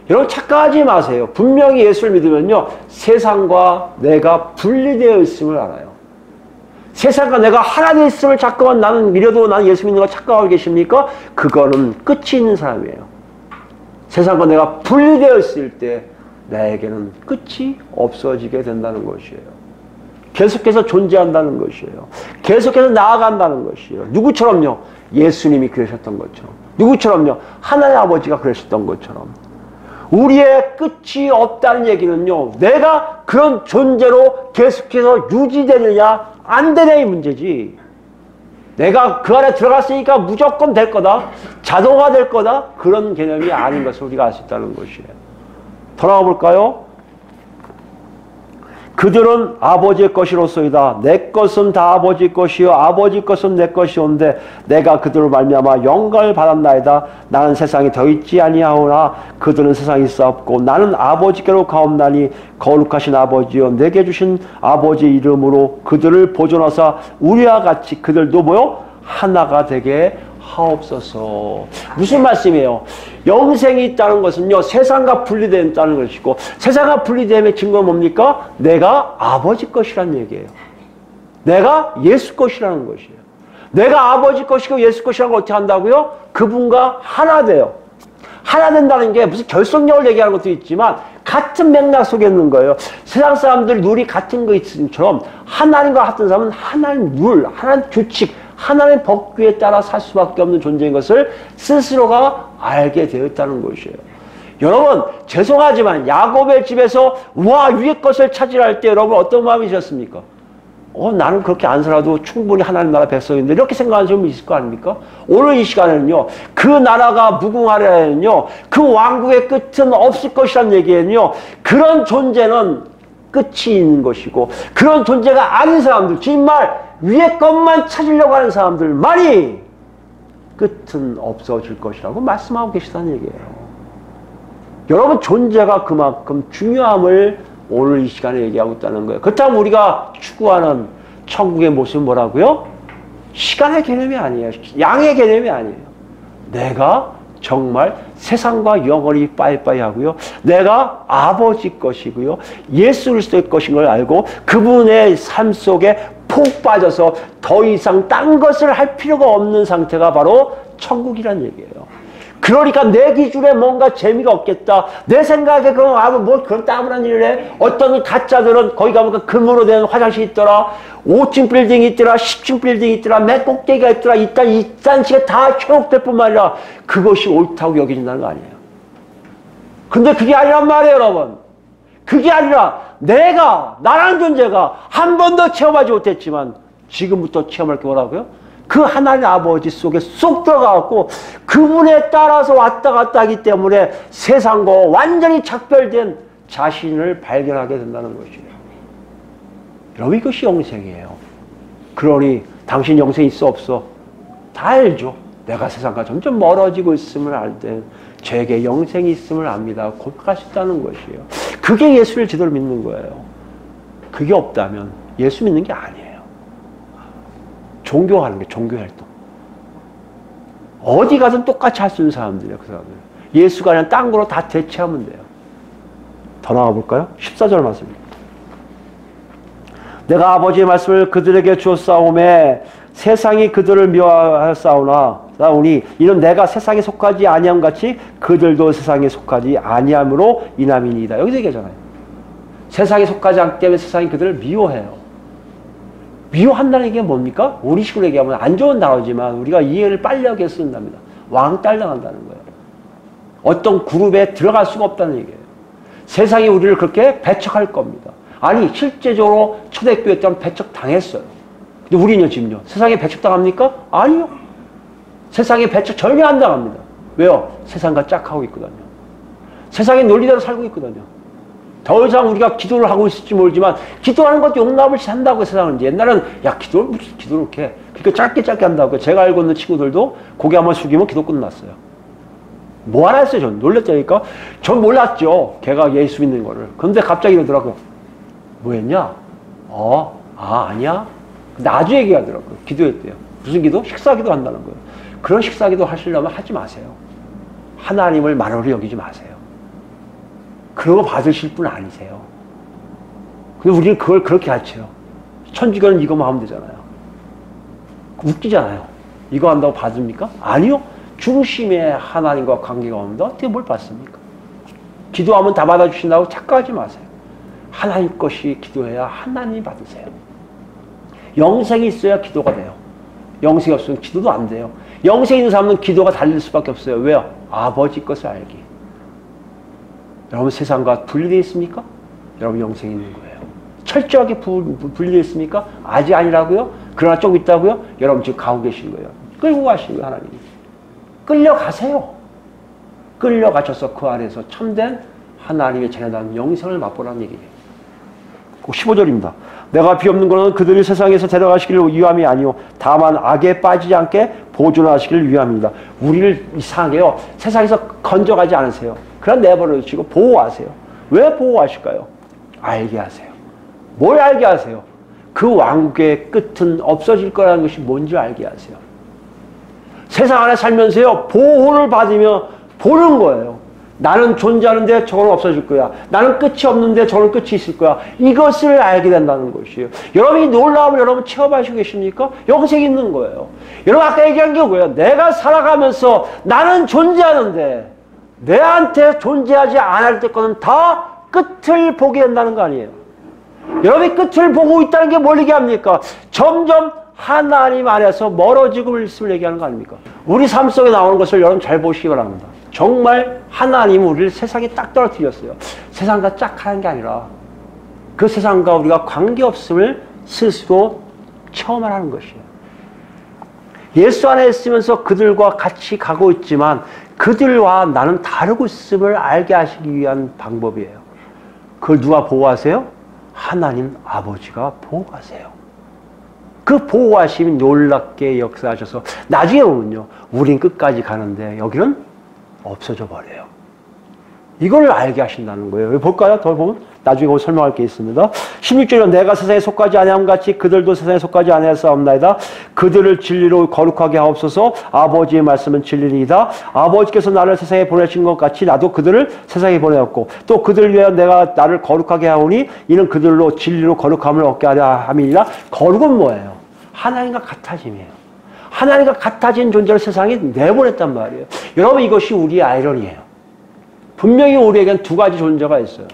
여러분 착각하지 마세요. 분명히 예수를 믿으면요. 세상과 내가 분리되어 있음을 알아요. 세상과 내가 하나 되어 있음을 자꾸만 나는 믿어도 나는 예수 믿는 거 착각하고 계십니까? 그거는 끝이 있는 사람이에요. 세상과 내가 분리되어 있을 때 나에게는 끝이 없어지게 된다는 것이에요. 계속해서 존재한다는 것이에요. 계속해서 나아간다는 것이에요. 누구처럼요? 예수님이 그러셨던 것처럼. 누구처럼요? 하나님 아버지가 그러셨던 것처럼. 우리의 끝이 없다는 얘기는요. 내가 그런 존재로 계속해서 유지되느냐 안 되느냐의 문제지. 내가 그 안에 들어갔으니까 무조건 될 거다. 자동화 될 거다. 그런 개념이 아닌 것을 우리가 알 수 있다는 것이에요. 돌아가 볼까요? 그들은 아버지의 것이로소이다. 내 것은 다 아버지 것이요 아버지 것은 내 것이온데 내가 그들을 말미암아 영광을 받았나이다. 나는 세상에 더 있지 아니하오나 그들은 세상에 있사옵고 나는 아버지께로 가옵나니 거룩하신 아버지여 내게 주신 아버지 이름으로 그들을 보존하사 우리와 같이 그들도 뭐요? 하나가 되게 하옵소서. 무슨 말씀이에요? 영생이 있다는 것은요, 세상과 분리된다는 것이고, 세상과 분리됨의 증거는 뭡니까? 내가 아버지 것이란 얘기예요. 내가 예수 것이라는 것이에요. 내가 아버지 것이고 예수 것이라는 걸 어떻게 한다고요? 그분과 하나 돼요. 하나 된다는 게 무슨 결속력을 얘기하는 것도 있지만, 같은 맥락 속에 있는 거예요. 세상 사람들 룰이 같은 것처럼, 하나님과 같은 사람은 하나님 룰, 하나님 규칙, 하나님의 법규에 따라 살 수밖에 없는 존재인 것을 스스로가 알게 되었다는 것이에요. 여러분 죄송하지만 야곱의 집에서 와 위의 것을 찾으려 할 때 여러분 어떤 마음이셨습니까? 나는 그렇게 안 살아도 충분히 하나님 나라 백성인데 이렇게 생각하는 사람이 있을 거 아닙니까? 오늘 이 시간에는요. 그 나라가 무궁하려면요. 그 왕국의 끝은 없을 것이란 얘기에는요. 그런 존재는 끝이 있는 것이고 그런 존재가 아닌 사람들 정말 위의 것만 찾으려고 하는 사람들만이 끝은 없어질 것이라고 말씀하고 계시다는 얘기예요. 여러분 존재가 그만큼 중요함을 오늘 이 시간에 얘기하고 있다는 거예요. 그렇다면 우리가 추구하는 천국의 모습은 뭐라고요? 시간의 개념이 아니에요. 양의 개념이 아니에요. 내가 정말 세상과 영원히 빠이빠이 하고요. 내가 아버지 것이고요. 예수 그리스도의 것인 걸 알고 그분의 삶 속에 푹 빠져서 더 이상 딴 것을 할 필요가 없는 상태가 바로 천국이란 얘기예요. 그러니까 내 기준에 뭔가 재미가 없겠다. 내 생각에 뭐 그런 따분한 일을 해. 어떤 가짜들은 거기 가보니까 금으로 된 화장실이 있더라. 5층 빌딩이 있더라. 10층 빌딩이 있더라. 맨 꼭대기가 있더라. 이딴 식의 다 현혹될 뿐만 아니라 그것이 옳다고 여겨진다는 거 아니에요. 근데 그게 아니란 말이에요, 여러분. 그게 아니라 나라는 존재가 한 번도 체험하지 못했지만 지금부터 체험할 게 뭐라고요? 그 하나님 아버지 속에 쏙 들어가갖고 그분에 따라서 왔다 갔다 하기 때문에 세상과 완전히 작별된 자신을 발견하게 된다는 것이에요. 여러분 이것이 영생이에요. 그러니 당신 영생 있어 없어? 다 알죠. 내가 세상과 점점 멀어지고 있음을 알 때 제게 영생이 있음을 압니다. 고백할 수 있다는 것이에요. 그게 예수를 제대로 믿는 거예요. 그게 없다면 예수 믿는 게 아니에요. 종교하는 게 종교활동. 어디 가든 똑같이 할 수 있는 사람들이에요. 그 사람들. 예수가 그냥 딴 거로 다 대체하면 돼요. 더 나가 볼까요? 14절 말씀입니다. 내가 아버지의 말씀을 그들에게 주었사오매 세상이 그들을 미워하였사오니 이는 내가 세상에 속하지 아니함 같이 그들도 세상에 속하지 아니함으로 인함이니이다. 여기서 얘기하잖아요. 세상에 속하지 않기 때문에 세상이 그들을 미워해요. 미워한다는 게 뭡니까? 우리식으로 얘기하면 안 좋은 단어지만 우리가 이해를 빨리 하게 쓴답니다. 왕따당한다는 거예요. 어떤 그룹에 들어갈 수가 없다는 얘기예요. 세상이 우리를 그렇게 배척할 겁니다. 아니 실제적으로 초대교회 때는 배척당했어요. 근데 우리는요 지금요. 세상에 배척당합니까? 아니요. 세상에 배척 전혀 안 당합니다. 왜요? 세상과 짝하고 있거든요. 세상의 논리대로 살고 있거든요. 더 이상 우리가 기도를 하고 있을지 모르지만 기도하는 것도 용납을 한다고 세상은. 옛날에는 야 기도를 무슨 기도를 이렇게 해. 그러니까 짧게 한다고. 제가 알고 있는 친구들도 고개 한번 숙이면 기도 끝났어요. 뭐 하나 했어요. 전 놀랬다니까. 전 몰랐죠. 걔가 예수 믿는 거를. 근데 갑자기 이러더라고요. 뭐 했냐? 아니야. 나중에 얘기하더라고요. 기도했대요. 무슨 기도? 식사기도 한다는 거예요. 그런 식사기도 하시려면 하지 마세요. 하나님을 만원으로 여기지 마세요. 그런 거 받으실 분 아니세요. 근데 우리는 그걸 그렇게 가르쳐요. 천주교는 이거만 하면 되잖아요. 웃기잖아요. 이거 한다고 받습니까? 아니요. 중심에 하나님과 관계가 없는데 어떻게 뭘 받습니까? 기도하면 다 받아주신다고 착각하지 마세요. 하나님 것이 기도해야 하나님이 받으세요. 영생이 있어야 기도가 돼요. 영생이 없으면 기도도 안 돼요. 영생이 있는 사람은 기도가 달릴 수밖에 없어요. 왜요? 아버지 것을 알기. 여러분 세상과 분리되어 있습니까? 여러분 영생이 있는 거예요. 철저하게 분리되어 있습니까? 아직 아니라고요? 그러나 좀 있다고요? 여러분 지금 가고 계신 거예요. 끌고 가신 거예요. 하나님이. 끌려가세요. 끌려가셔서 그 안에서 참된 하나님의 자녀다운 영생을 맛보라는 얘기예요. 15절입니다. 내가 비없는 것은 그들이 세상에서 데려가시기를 위함이 아니요 다만 악에 빠지지 않게 보존하시기를 위함입니다. 우리를 이상하게요. 세상에서 건져가지 않으세요. 그냥 내버려 두시고 보호하세요. 왜 보호하실까요? 알게 하세요. 뭘 알게 하세요? 그 왕국의 끝은 없어질 거라는 것이 뭔지 알게 하세요. 세상 안에 살면서요. 보호를 받으며 보는 거예요. 나는 존재하는데 저건 없어질 거야. 나는 끝이 없는데 저는 끝이 있을 거야. 이것을 알게 된다는 것이에요. 여러분이 놀라움을 여러분 체험하시고 계십니까? 영생이 있는 거예요. 여러분 아까 얘기한 게 뭐예요? 내가 살아가면서 나는 존재하는데 내한테 존재하지 않을 때거는 다 끝을 보게 된다는 거 아니에요. 여러분이 끝을 보고 있다는 게 뭘 얘기합니까? 점점 하나님 안에서 멀어지고 있음을 얘기하는 거 아닙니까? 우리 삶 속에 나오는 것을 여러분 잘 보시기 바랍니다. 정말 하나님은 우리를 세상에 딱 떨어뜨렸어요. 세상과 짝 하는 게 아니라 그 세상과 우리가 관계없음을 스스로 체험하는 것이에요. 예수 안에 있으면서 그들과 같이 가고 있지만 그들과 나는 다르고 있음을 알게 하시기 위한 방법이에요. 그걸 누가 보호하세요? 하나님 아버지가 보호하세요. 그 보호하심이 놀랍게 역사하셔서 나중에 보면요. 우린 끝까지 가는데 여기는 없어져 버려요. 이걸 알게 하신다는 거예요. 볼까요? 더 보면 나중에 설명할 게 있습니다. 16절은 내가 세상에 속하지 아니함 같이 그들도 세상에 속하지 아니하였사옵나이다. 그들을 진리로 거룩하게 하옵소서. 아버지의 말씀은 진리이다. 아버지께서 나를 세상에 보내신 것 같이 나도 그들을 세상에 보내었고 또 그들을 위하여 내가 나를 거룩하게 하오니 이는 그들로 진리로 거룩함을 얻게 하려 함이니라. 거룩은 뭐예요? 하나님과 같아짐이에요. 하나님과 같아진 존재를 세상에 내보냈단 말이에요. 여러분 이것이 우리의 아이러니예요. 분명히 우리에겐 두 가지 존재가 있어요.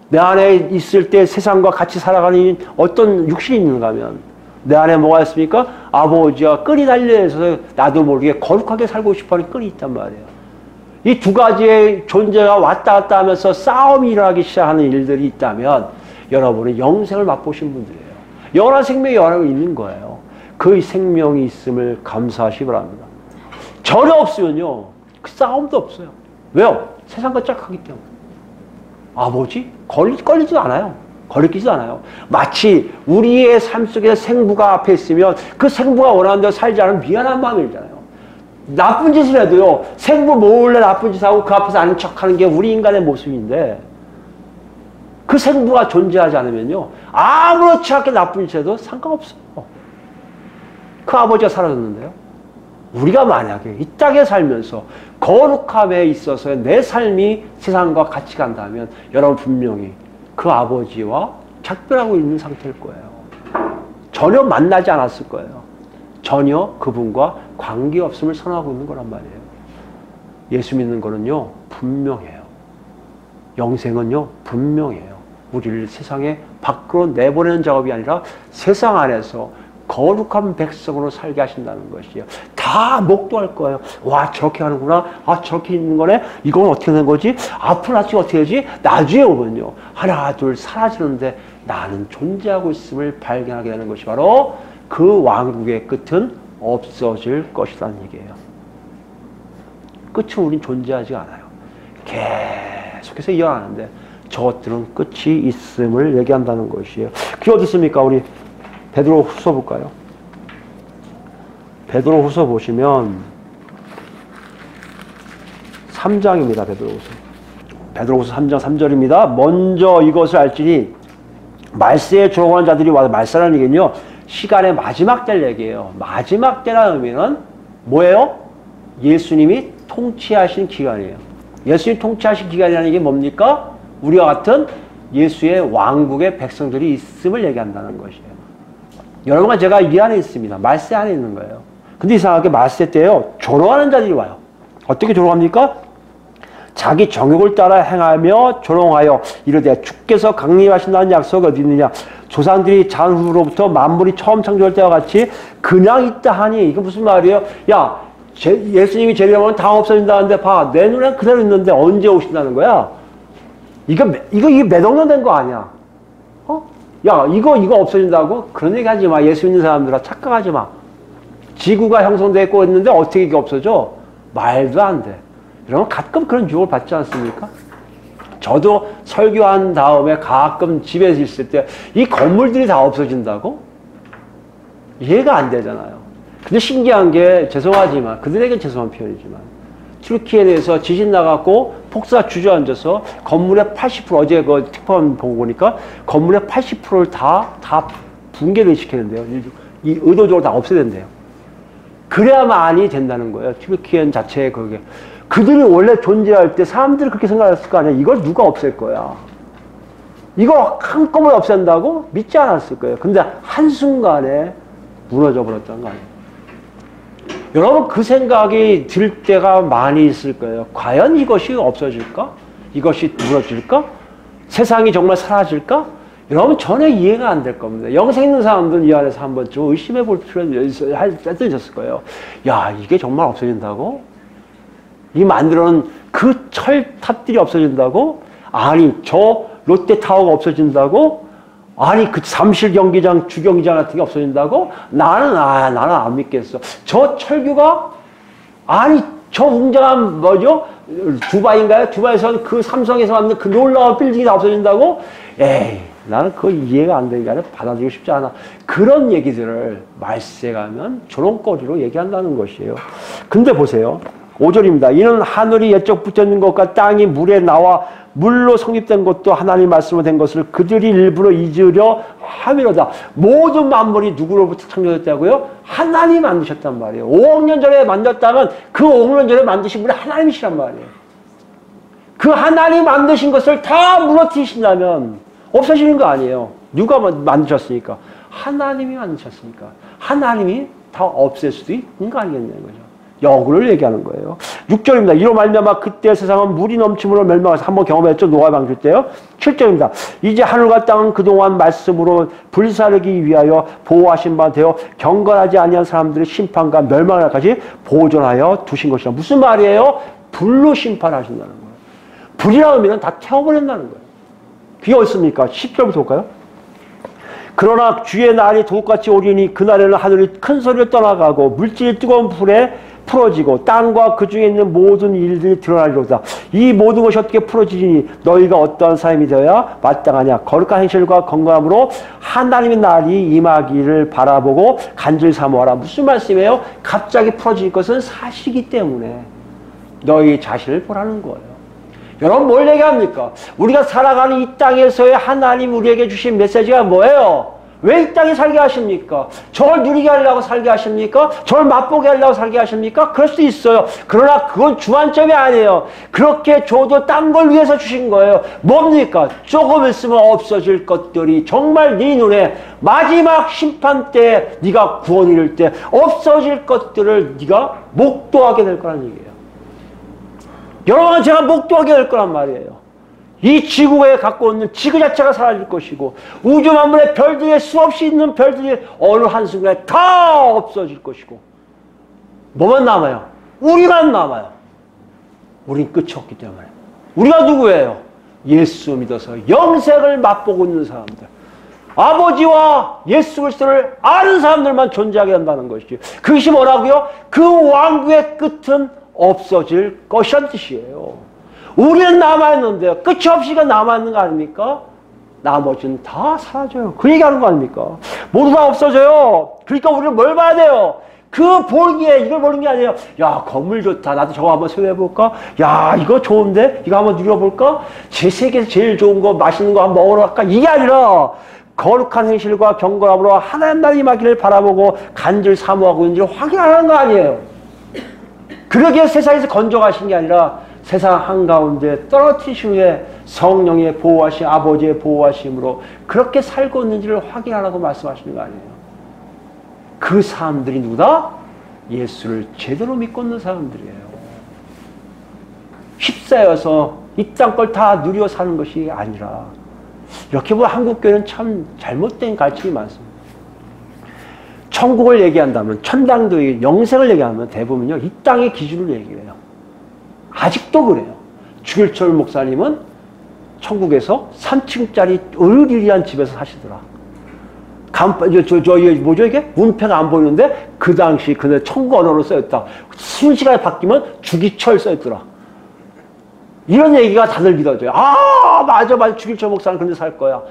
내 안에 있을 때 세상과 같이 살아가는 어떤 육신이 있는가 하면 내 안에 뭐가 있습니까? 아버지와 끈이 달려있어서 나도 모르게 거룩하게 살고 싶어하는 끈이 있단 말이에요. 이 두 가지의 존재가 왔다 갔다 하면서 싸움이 일어나기 시작하는 일들이 있다면 여러분은 영생을 맛보신 분들이에요. 영원한 생명이 여러분 있는 거예요. 그 생명이 있음을 감사하시기 바랍니다. 전혀 없으면요. 그 싸움도 없어요. 왜요? 세상과 짝하기 때문에. 아버지? 걸리지도 않아요. 거리끼지도 않아요. 마치 우리의 삶 속에 생부가 앞에 있으면 그 생부가 원하는 대로 살지 않으면 미안한 마음이잖아요. 나쁜 짓을 해도요. 생부 몰래 나쁜 짓 하고 그 앞에서 아는 척하는 게 우리 인간의 모습인데 그 생부가 존재하지 않으면요. 아무렇지 않게 나쁜 짓 해도 상관없어요. 그 아버지가 사라졌는데요. 우리가 만약에 이 땅에 살면서 거룩함에 있어서 내 삶이 세상과 같이 간다면 여러분 분명히 그 아버지와 작별하고 있는 상태일 거예요. 전혀 만나지 않았을 거예요. 전혀 그분과 관계없음을 선언하고 있는 거란 말이에요. 예수 믿는 거는요. 분명해요. 영생은요. 분명해요. 우리를 세상에 밖으로 내보내는 작업이 아니라 세상 안에서 거룩한 백성으로 살게 하신다는 것이에요. 다 목도할 거예요. 와 저렇게 하는구나. 아 저렇게 있는 거네. 이건 어떻게 된 거지? 앞으로 나중에 어떻게 되지? 나중에 오면요. 하나 둘 사라지는데 나는 존재하고 있음을 발견하게 되는 것이 바로 그 왕국의 끝은 없어질 것이라는 얘기예요. 끝은 우린 존재하지 않아요. 계속해서 이어가는데 저것들은 끝이 있음을 얘기한다는 것이에요. 그게 어디 있습니까? 우리 베드로후서 볼까요? 베드로후서 보시면 3장입니다. 베드로후서 3장 3절입니다. 먼저 이것을 알지니 말세에 졸업하는 자들이 와서 말세라는 얘기는요. 시간의 마지막 때를 얘기해요. 마지막 때라는 의미는 뭐예요? 예수님이 통치하신 기간이에요. 예수님이 통치하신 기간이라는 게 뭡니까? 우리와 같은 예수의 왕국의 백성들이 있음을 얘기한다는 것이에요. 여러분과 제가 이 안에 있습니다. 말세 안에 있는 거예요. 근데 이상하게 말세 때요. 조롱하는 자들이 와요. 어떻게 조롱합니까? 자기 정욕을 따라 행하며 조롱하여 이르되 주께서 강림하신다는 약속이 어디 있느냐. 조상들이 장후로부터 만물이 처음 창조할 때와 같이 그냥 있다 하니 이거 무슨 말이에요? 야 예수님이 재림하면 다 없어진다는데 봐. 내 눈엔 그대로 있는데 언제 오신다는 거야? 이게 매덕론된 거 아니야? 야 이거 없어진다고? 그런 얘기 하지 마. 예수 믿는 사람들아 착각하지 마. 지구가 형성되고 있는데 어떻게 이게 없어져? 말도 안 돼. 여러분 가끔 그런 유혹을 받지 않습니까? 저도 설교한 다음에 가끔 집에서 있을 때 이 건물들이 다 없어진다고? 이해가 안 되잖아요. 근데 신기한 게 죄송하지만 그들에겐 죄송한 표현이지만 튀르키예에 대해서 지진 나갖고 폭사가 주저앉아서 건물의 80% 어제 그 특파원 보고 보니까 건물의 80%를 다 붕괴를 시키는데요. 이 의도적으로 다 없애야 된대요. 그래야만이 된다는 거예요. 튀르키예 자체의 그게. 그들이 원래 존재할 때 사람들이 그렇게 생각했을 거 아니야. 이걸 누가 없앨 거야. 이거 한꺼번에 없앤다고? 믿지 않았을 거예요. 근데 한순간에 무너져 버렸다는 거 아니에요. 여러분 그 생각이 들 때가 많이 있을 거예요. 과연 이것이 없어질까? 이것이 무너질까? 세상이 정말 사라질까? 여러분 전혀 이해가 안 될 겁니다. 영생 있는 사람들은 이 안에서 한번 좀 의심해 볼 필요가 있었을 거예요. 야 이게 정말 없어진다고? 이 만들어놓은 그 철탑들이 없어진다고? 아니 저 롯데타워가 없어진다고? 아니 그 잠실 경기장 주경기장 같은 게 없어진다고? 나는 안 믿겠어. 저 철교가 아니 저 웅장한 뭐죠? 두바이인가요? 두바이에서 그 삼성에서 만든 그 놀라운 빌딩이 다 없어진다고? 에이 나는 그거 이해가 안 되니까 받아들이고 싶지 않아. 그런 얘기들을 말세 가면 조롱거리로 얘기한다는 것이에요. 근데 보세요. 5절입니다. 이는 하늘이 옛적 붙여있는 것과 땅이 물에 나와 물로 성립된 것도 하나님 말씀으로 된 것을 그들이 일부러 잊으려 함이로다. 모든 만물이 누구로부터 창조됐다고요? 하나님이 만드셨단 말이에요. 5억 년 전에 만들었다면 그 5억 년 전에 만드신 분이 하나님이시란 말이에요. 그 하나님 만드신 것을 다 무너뜨리신다면 없어지는 거 아니에요. 누가 만드셨으니까? 하나님이 만드셨으니까. 하나님이 다 없앨 수도 있는 거 아니겠냐는 거죠. 역을 얘기하는 거예요. 6절입니다. 이로 말미암아 그때 세상은 물이 넘침으로 멸망해서 한번 경험했죠. 노아 방주 때요. 7절입니다. 이제 하늘과 땅은 그동안 말씀으로 불사르기 위하여 보호하신 바 되어 경건하지 아니한 사람들의 심판과 멸망을까지 보존하여 두신 것이라. 무슨 말이에요? 불로 심판하신다는 거예요. 불이라는 의미는 다 태워버린다는 거예요. 그게 어딨습니까? 10절부터 볼까요? 그러나 주의 날이 독같이 오리니 그날에는 하늘이 큰 소리로 떠나가고 물질이 뜨거운 불에 풀어지고 땅과 그 중에 있는 모든 일들이 드러나리로다. 이 모든 것이 어떻게 풀어지니 너희가 어떠한 삶이 되어야 마땅하냐. 거룩한 행실과 건강함으로 하나님의 날이 임하기를 바라보고 간절히 사모하라. 무슨 말씀이에요? 갑자기 풀어질 것은 사실이기 때문에 너희 자신을 보라는 거예요. 여러분 뭘 얘기합니까? 우리가 살아가는 이 땅에서의 하나님 우리에게 주신 메시지가 뭐예요? 왜 이 땅에 살게 하십니까? 저걸 누리게 하려고 살게 하십니까? 저걸 맛보게 하려고 살게 하십니까? 그럴 수도 있어요. 그러나 그건 주안점이 아니에요. 그렇게 줘도 딴 걸 위해서 주신 거예요. 뭡니까? 조금 있으면 없어질 것들이 정말 네 눈에 마지막 심판 때 네가 구원 이룰 때 없어질 것들을 네가 목도하게 될 거라는 얘기예요. 여러분 제가 목도하게 될 거란 말이에요. 이 지구에 갖고 있는 지구 자체가 사라질 것이고 우주 만물의 별들에 수없이 있는 별들이 어느 한순간에 다 없어질 것이고 뭐만 남아요? 우리만 남아요. 우린 끝이 없기 때문에. 우리가 누구예요? 예수 믿어서 영생을 맛보고 있는 사람들. 아버지와 예수 그리스도를 아는 사람들만 존재하게 한다는 것이죠. 그것이 뭐라고요? 그 왕국의 끝은 없어질 것이란 뜻이에요. 우리는 남아있는데 끝이 없이가 남아있는 거 아닙니까? 나머지는 다 사라져요. 그 얘기하는 거 아닙니까? 모두 다 없어져요. 그러니까 우리는 뭘 봐야 돼요? 그 보기에 이걸 보는 게 아니에요. 야, 건물 좋다. 나도 저거 한번 소유해볼까? 야, 이거 좋은데? 이거 한번 누려볼까? 제 세계에서 제일 좋은 거, 맛있는 거 한번 먹으러 갈까? 이게 아니라 거룩한 행실과 경건함으로 하나님 나라에 임하기를 바라보고 간절 사모하고 있는지를 확인하는 거 아니에요. 그러기에 세상에서 건져가신 게 아니라 세상 한가운데 떨어뜨리신 후에 성령의 보호하심, 아버지의 보호하심으로 그렇게 살고 있는지를 확인하라고 말씀하시는 거 아니에요. 그 사람들이 누구다? 예수를 제대로 믿고 있는 사람들이에요. 휩싸여서 이 땅 걸 다 누려 사는 것이 아니라, 이렇게 보면 한국교회는 참 잘못된 가르침이 많습니다. 천국을 얘기한다면, 천당도 영생을 얘기하면 대부분요 이 땅의 기준을 얘기해요. 아직도 그래요. 주길철 목사님은 천국에서 3층짜리 으리리한 집에서 사시더라. 뭐죠 이게? 문패가 안 보이는데 그 당시 그네 천국 언어로 써있다. 순시간에 바뀌면 주기철 써있더라. 이런 얘기가 다들 믿어져요. 아, 맞아. 주길철 목사는 그런 데 살 거야.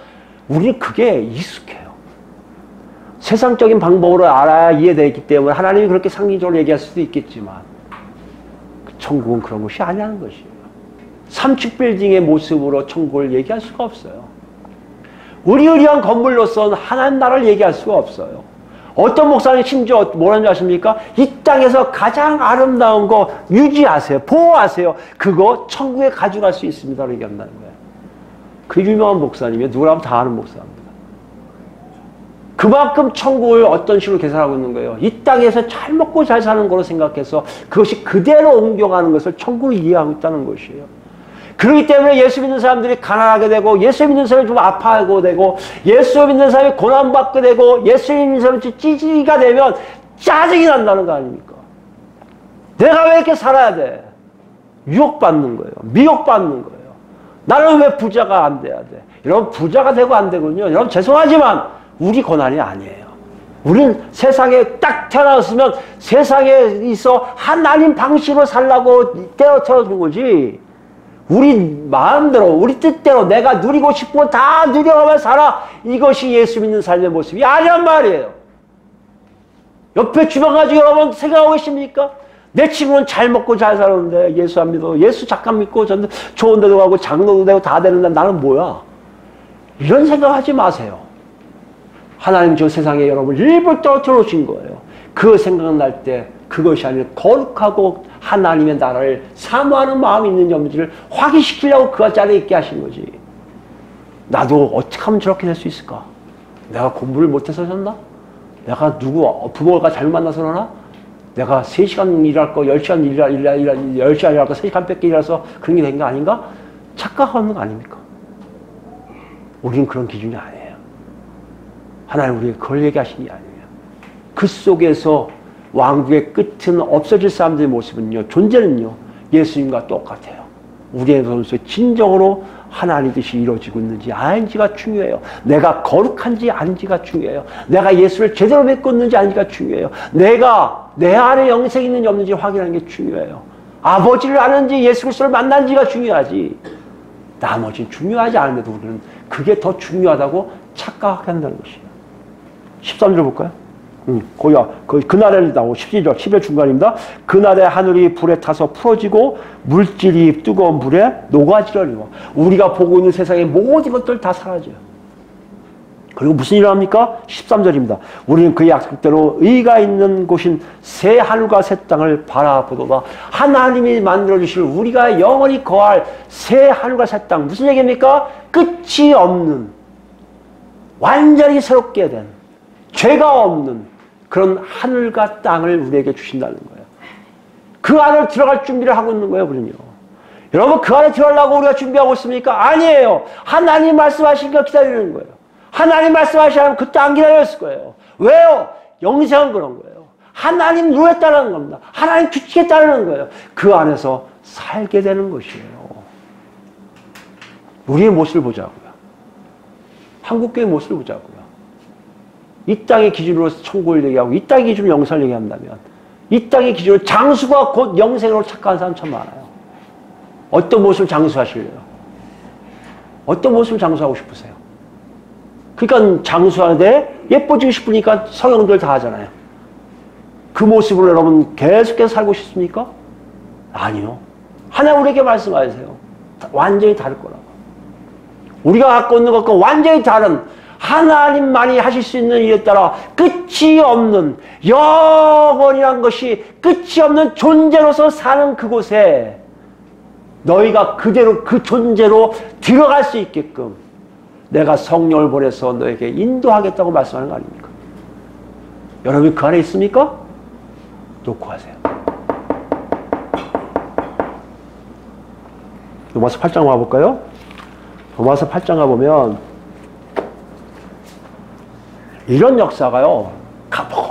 우리는 그게 익숙해요. 세상적인 방법으로 알아야 이해되기 때문에 하나님이 그렇게 상징적으로 얘기할 수도 있겠지만 천국은 그런 것이 아니라는 것이에요. 3층 빌딩의 모습으로 천국을 얘기할 수가 없어요. 으리으리한 건물로서는 하나님 나라를 얘기할 수가 없어요. 어떤 목사님 심지어 뭐라는지 아십니까? 이 땅에서 가장 아름다운 거 유지하세요. 보호하세요. 그거 천국에 가져갈 수 있습니다. 라고 얘기한다는 거예요. 그 유명한 목사님이 누구라면 다 아는 목사입니다. 그만큼 천국을 어떤 식으로 계산하고 있는 거예요. 이 땅에서 잘 먹고 잘 사는 거로 생각해서 그것이 그대로 옮겨가는 것을 천국을 이해하고 있다는 것이에요. 그렇기 때문에 예수 믿는 사람들이 가난하게 되고, 예수 믿는 사람이 좀 아파하고 되고, 예수 믿는 사람이 고난받게 되고, 예수 믿는 사람이 찌질이가 되면 짜증이 난다는 거 아닙니까? 내가 왜 이렇게 살아야 돼? 유혹받는 거예요. 미혹받는 거예요. 나는 왜 부자가 안 돼야 돼? 여러분, 부자가 되고 안 되군요. 여러분, 죄송하지만 우리 고난이 아니에요. 우리는 세상에 딱 태어났으면 세상에 있어 하나님 방식으로 살라고 떼어쳐준 거지. 우리 마음대로, 우리 뜻대로 내가 누리고 싶은 거 다 누려가며 살아. 이것이 예수 믿는 삶의 모습이 아니란 말이에요. 옆에 주변 가지고 여러분 생각하고 계십니까? 내 친구는 잘 먹고 잘 사는데 예수 안 믿어. 예수 잠깐 믿고 전 좋은 데도 가고 장로도 되고 다 되는데 나는 뭐야? 이런 생각하지 마세요. 하나님 저 세상에 여러분 일부러 떨어뜨려 놓으신 거예요. 그 생각날 때 그것이 아니라 거룩하고 하나님의 나라를 사모하는 마음이 있는지 없는지를 확인시키려고 그 자리에 있게 하신 거지. 나도 어떻게 하면 저렇게 될 수 있을까? 내가 공부를 못해서 졌나? 내가 부모가 잘못 만나서 그러나? 내가 3시간 일할 거 10시간 10시간 일할 거 3시간 뺏기 일해서 그런 게 된 거 아닌가? 착각하는 거 아닙니까? 우리는 그런 기준이 아니에요. 하나님 우리에게 그걸 얘기하신 게 아니에요. 그 속에서 왕국의 끝은 없어질 사람들의 모습은요, 존재는요, 예수님과 똑같아요. 우리의 선수에 진정으로 하나님 뜻이 이루어지고 있는지 아닌지가 중요해요. 내가 거룩한지 아닌지가 중요해요. 내가 예수를 제대로 믿고 있는지 아닌지가 중요해요. 내가 내 안에 영생이 있는지 없는지 확인하는 게 중요해요. 아버지를 아는지 예수 그리스도를 만난지가 중요하지. 나머지는 중요하지 않은데도 우리는 그게 더 중요하다고 착각한다는 것이에요. 13절 볼까요? 그날에 나오고 10절 중간입니다. 그날에 하늘이 불에 타서 풀어지고 물질이 뜨거운 불에 녹아지려니와. 우리가 보고 있는 세상의 모든 것들 다 사라져요. 그리고 무슨 일을 합니까? 13절입니다. 우리는 그의 약속대로 의가 있는 곳인 새 하늘과 새 땅을 바라보도다. 하나님이 만들어주실 우리가 영원히 거할 새 하늘과 새 땅. 무슨 얘기입니까? 끝이 없는, 완전히 새롭게 된, 죄가 없는 그런 하늘과 땅을 우리에게 주신다는 거예요. 그 안을 들어갈 준비를 하고 있는 거예요, 우리는요. 여러분, 그 안에 들어가려고 우리가 준비하고 있습니까? 아니에요. 하나님 말씀하신 거 기다리는 거예요. 하나님 말씀하시면 그때 안 기다렸을 거예요. 왜요? 영생은 그런 거예요. 하나님 룰에 따르는 겁니다. 하나님 규칙에 따르는 거예요. 그 안에서 살게 되는 것이에요. 우리의 모습을 보자고요. 한국교회의 모습을 보자고요. 이 땅의 기준으로 천국을 얘기하고 이 땅의 기준으로 영생을 얘기한다면 이 땅의 기준으로 장수가 곧 영생으로 착각하는 사람 참 많아요. 어떤 모습을 장수하실래요? 어떤 모습을 장수하고 싶으세요? 그러니까 장수하는데 예뻐지고 싶으니까 성형들 다 하잖아요. 그 모습으로 여러분 계속해서 살고 싶습니까? 아니요. 하나님 우리에게 말씀하세요. 완전히 다를 거라고. 우리가 갖고 있는 것과 완전히 다른 하나님만이 하실 수 있는 일에 따라 끝이 없는 영원이란 것이 끝이 없는 존재로서 사는 그곳에 너희가 그대로 그 존재로 들어갈 수 있게끔 내가 성령을 보내서 너에게 인도하겠다고 말씀하는 거 아닙니까? 여러분이 그 안에 있습니까? 놓고 하세요. 로마서 8장 와볼까요? 로마서 8장 가보면 이런 역사가요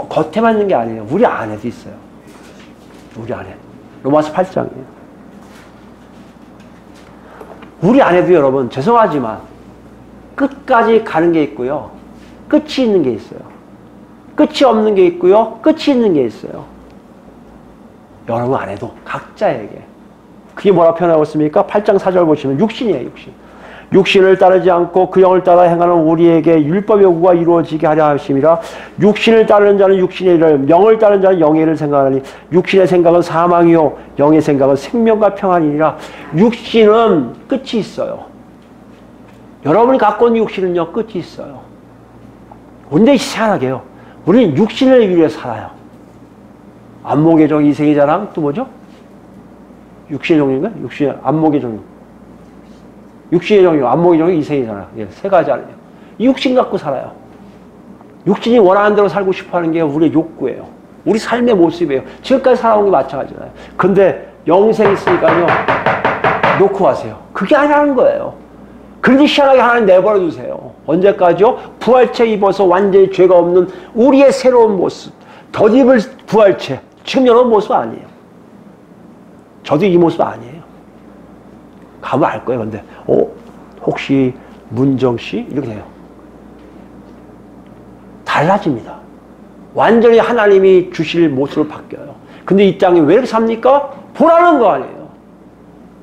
겉에만 있는 게 아니에요. 우리 안에도 있어요. 우리 안에. 로마서 8장이에요. 우리 안에도 여러분 죄송하지만 끝까지 가는 게 있고요. 끝이 있는 게 있어요. 끝이 없는 게 있고요. 끝이 있는 게 있어요. 여러분 안에도 각자에게. 그게 뭐라 표현하고 있습니까? 8장 4절 보시면 육신이에요. 육신. 육신을 따르지 않고 그 영을 따라 행하는 우리에게 율법의 요구가 이루어지게 하려 하심이라. 육신을 따르는 자는 육신의 일을, 영을 따르는 자는 영의 일을 생각하니 육신의 생각은 사망이요 영의 생각은 생명과 평안이니라. 육신은 끝이 있어요. 여러분이 갖고 있는 육신은요 끝이 있어요. 근데 희한하게요 우리는 육신을 위해 살아요. 안목의 종, 이생의 자랑, 또 뭐죠? 육신의 종인가? 육신의 안목의 종. 육신의 종이요, 안목의 종이 이생의 자랑. 예, 세 가지 아니에요. 이 육신 갖고 살아요. 육신이 원하는 대로 살고 싶어하는 게 우리의 욕구예요. 우리 삶의 모습이에요. 지금까지 살아온 게 마찬가지잖아요. 근데 영생이 있으니까요 놓고 하세요. 그게 아니라는 거예요. 그런데 희한하게 하나님 내버려 두세요. 언제까지요? 부활체 입어서 완전히 죄가 없는 우리의 새로운 모습. 덧입을 부활체. 지금 여러분 모습 아니에요. 저도 이 모습 아니에요. 가면 알 거예요. 근데 혹시 문정씨? 이렇게 돼요. 달라집니다. 완전히 하나님이 주실 모습으로 바뀌어요. 근데 이 땅에 왜 이렇게 삽니까? 보라는 거 아니에요.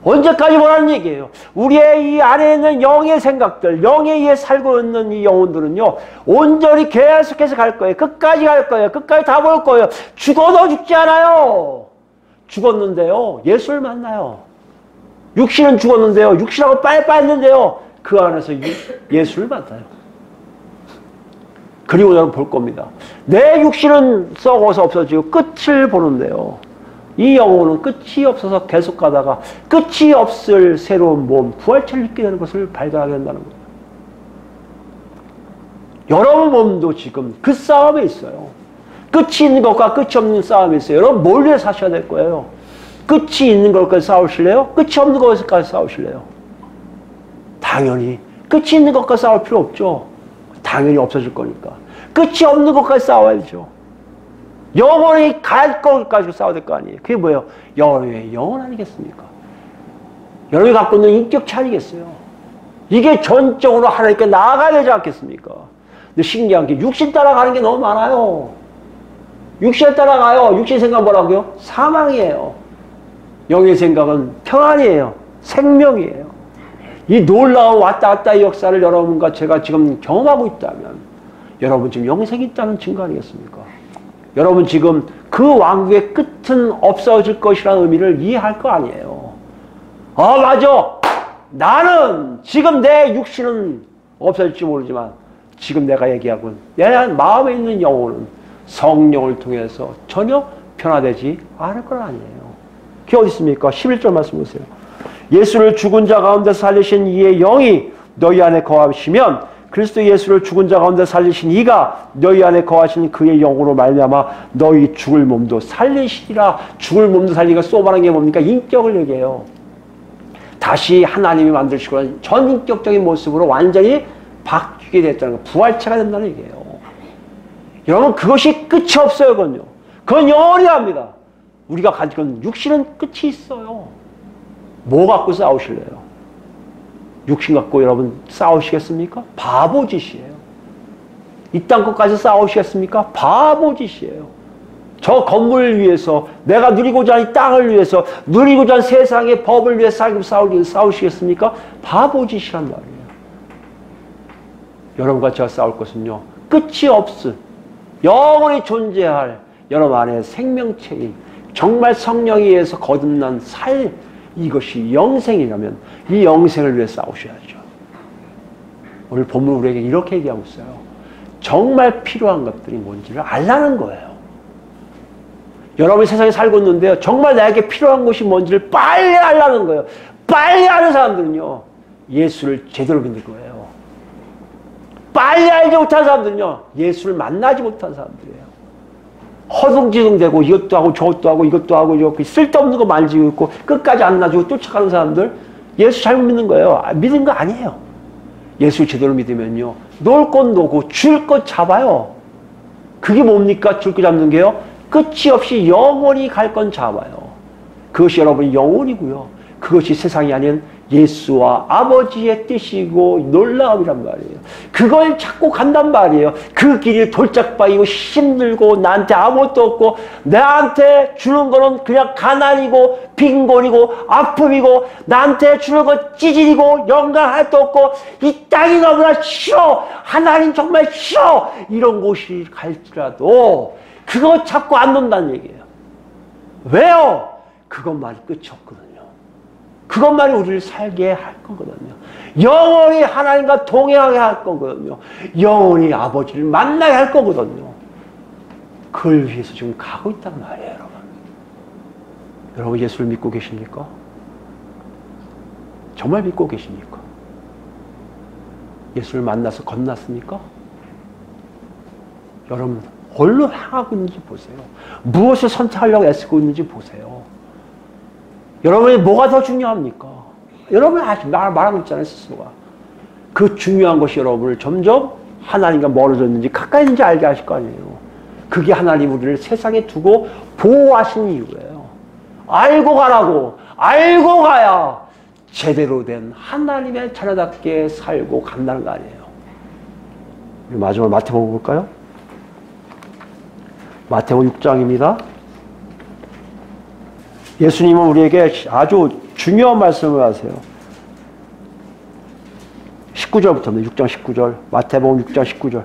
언제까지 보라는 얘기예요. 우리의 이 안에 있는 영의 생각들, 영에 의해 살고 있는 이 영혼들은요 온전히 계속해서 갈 거예요. 끝까지 갈 거예요. 끝까지 다 볼 거예요. 죽어도 죽지 않아요. 죽었는데요 예수를 만나요. 육신은 죽었는데요 육신하고 빨리 했는데요 그 안에서 예수를 만나요. 그리고 여러분 볼 겁니다. 내 육신은 썩어서 없어지고 끝을 보는데요 이 영혼은 끝이 없어서 계속 가다가 끝이 없을 새로운 몸, 부활체를 입게 되는 것을 발견하게 된다는 거예요. 여러분 몸도 지금 그 싸움에 있어요. 끝이 있는 것과 끝이 없는 싸움이 있어요. 여러분 뭘 위해 사셔야 될 거예요? 끝이 있는 것까지 싸우실래요? 끝이 없는 것까지 싸우실래요? 당연히 끝이 있는 것과 싸울 필요 없죠. 당연히 없어질 거니까. 끝이 없는 것까지 싸워야죠. 영원히 갈 것까지 싸워야 될 거 아니에요. 그게 뭐예요? 영원의 영혼 아니겠습니까? 여러분이 갖고 있는 인격체 아니겠어요? 이게 전적으로 하나님께 나아가야 되지 않겠습니까? 근데 신기한 게 육신 따라가는 게 너무 많아요. 육신을 따라가요. 육신 생각 뭐라고요? 사망이에요. 영의 생각은 평안이에요. 생명이에요. 이 놀라운 왔다 갔다의 역사를 여러분과 제가 지금 경험하고 있다면 여러분 지금 영생이 있다는 증거 아니겠습니까? 여러분 지금 그 왕국의 끝은 없어질 것이라는 의미를 이해할 거 아니에요. 맞아. 나는 지금 내 육신은 없어질지 모르지만 지금 내가 얘기하고 내 마음에 있는 영혼은 성령을 통해서 전혀 변화되지 않을 건 아니에요. 그게 어디 있습니까? 11절 말씀 보세요. 예수를 죽은 자 가운데 살리신 이의 영이 너희 안에 거하시면 그리스도 예수를 죽은 자 가운데 살리신 이가 너희 안에 거하신 그의 영으로 말미암아 너희 죽을 몸도 살리시리라. 죽을 몸도 살리니까 소바라는 게 뭡니까? 인격을 얘기해요. 다시 하나님이 만드시고 전인격적인 모습으로 완전히 바뀌게 됐다는 거. 부활체가 된다는 얘기예요. 여러분 그것이 끝이 없어요. 그건 영원히 합니다. 우리가 가지고 있는 육신은 끝이 있어요. 뭐 갖고 싸우실래요? 육신 갖고 여러분 싸우시겠습니까? 바보짓이에요. 이 땅 것까지 싸우시겠습니까? 바보짓이에요. 저 건물을 위해서, 내가 누리고자 하는 이 땅을 위해서, 누리고자 하는 세상의 법을 위해 싸우시겠습니까? 바보짓이란 말이에요. 여러분과 제가 싸울 것은요, 끝이 없음, 영원히 존재할 여러분 안에 생명체인 정말 성령에 의해서 거듭난 이것이 영생이라면 이 영생을 위해 싸우셔야죠. 오늘 본문 우리에게 이렇게 얘기하고 있어요. 정말 필요한 것들이 뭔지를 알라는 거예요. 여러분이 세상에 살고 있는데요, 정말 나에게 필요한 것이 뭔지를 빨리 알라는 거예요. 빨리 아는 사람들은요, 예수를 제대로 믿는 거예요. 빨리 알지 못한 사람들은요, 예수를 만나지 못한 사람들이에요. 허둥지둥대고 이것도 하고 저것도 하고 이것도 하고 저것도 쓸데없는 거 만지고 있고 끝까지 안 놔주고 쫓아가는 사람들, 예수 잘못 믿는 거예요. 믿는 거 아니에요. 예수 제대로 믿으면요, 놀 것 놓고 줄 것 잡아요. 그게 뭡니까? 줄 것 잡는 게요, 끝이 없이 영원히 갈 건 잡아요. 그것이 여러분의 영혼이고요, 그것이 세상이 아닌 예수와 아버지의 뜻이고 놀라움이란 말이에요. 그걸 찾고 간단 말이에요. 그 길이 돌짝바이고 힘들고 나한테 아무것도 없고 나한테 주는 거는 그냥 가난이고 빈곤이고 아픔이고 나한테 주는 건 찌질이고 영광할 것도 없고 이 땅이 너무나 싫어, 하나님 정말 싫어, 이런 곳이 갈지라도 그거 찾고 안 논다는 얘기예요. 왜요? 그것만이 끝이 없거든요. 그것만이 우리를 살게 할 거거든요. 영원히 하나님과 동행하게 할 거거든요. 영원히 아버지를 만나게 할 거거든요. 그걸 위해서 지금 가고 있단 말이에요, 여러분. 여러분 예수를 믿고 계십니까? 정말 믿고 계십니까? 예수를 만나서 건넜습니까? 여러분 어디로 향하고 있는지 보세요. 무엇을 선택하려고 애쓰고 있는지 보세요. 여러분이 뭐가 더 중요합니까? 여러분이 말하고 있잖아요, 스스로가. 그 중요한 것이 여러분을 점점 하나님과 멀어졌는지 가까이 있는지 알게 하실 거 아니에요. 그게 하나님 우리를 세상에 두고 보호하신 이유예요. 알고 가라고. 알고 가야 제대로 된 하나님의 자녀답게 살고 간다는 거 아니에요. 마지막 마태복음 볼까요? 마태복음 6장입니다. 예수님은 우리에게 아주 중요한 말씀을 하세요. 19절부터입니다. 6장 19절. 마태복음 6장 19절.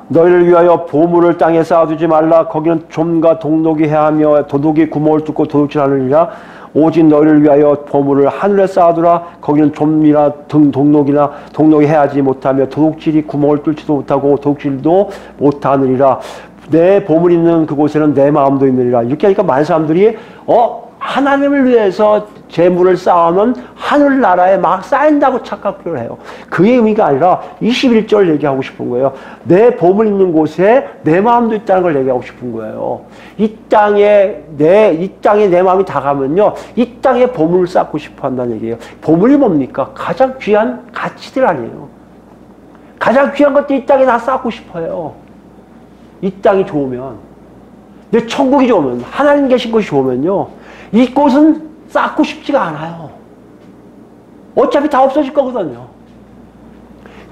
너희를 위하여 보물을 땅에 쌓아두지 말라. 거기는 좀과 동록이 해하며 도둑이 구멍을 뚫고 도둑질하느니라. 오직 너희를 위하여 보물을 하늘에 쌓아두라. 거기는 좀이나 동록이 해하지 못하며 도둑질이 구멍을 뚫지도 못하고 도둑질도 못하느니라. 내 보물 있는 그곳에는 내 마음도 있느니라. 이렇게 하니까 많은 사람들이 하나님을 위해서 재물을 쌓으면 하늘나라에 막 쌓인다고 착각을 해요. 그게 의미가 아니라 21절 얘기하고 싶은 거예요. 내 보물 있는 곳에 내 마음도 있다는 걸 얘기하고 싶은 거예요. 이 땅에 내 마음이 다 가면요, 이 땅에 보물을 쌓고 싶어 한다는 얘기예요. 보물이 뭡니까? 가장 귀한 가치들 아니에요. 가장 귀한 것들 이 땅에 다 쌓고 싶어요. 이 땅이 좋으면, 내 천국이 좋으면, 하나님 계신 곳이 좋으면요, 이곳은 쌓고 싶지가 않아요. 어차피 다 없어질 거거든요.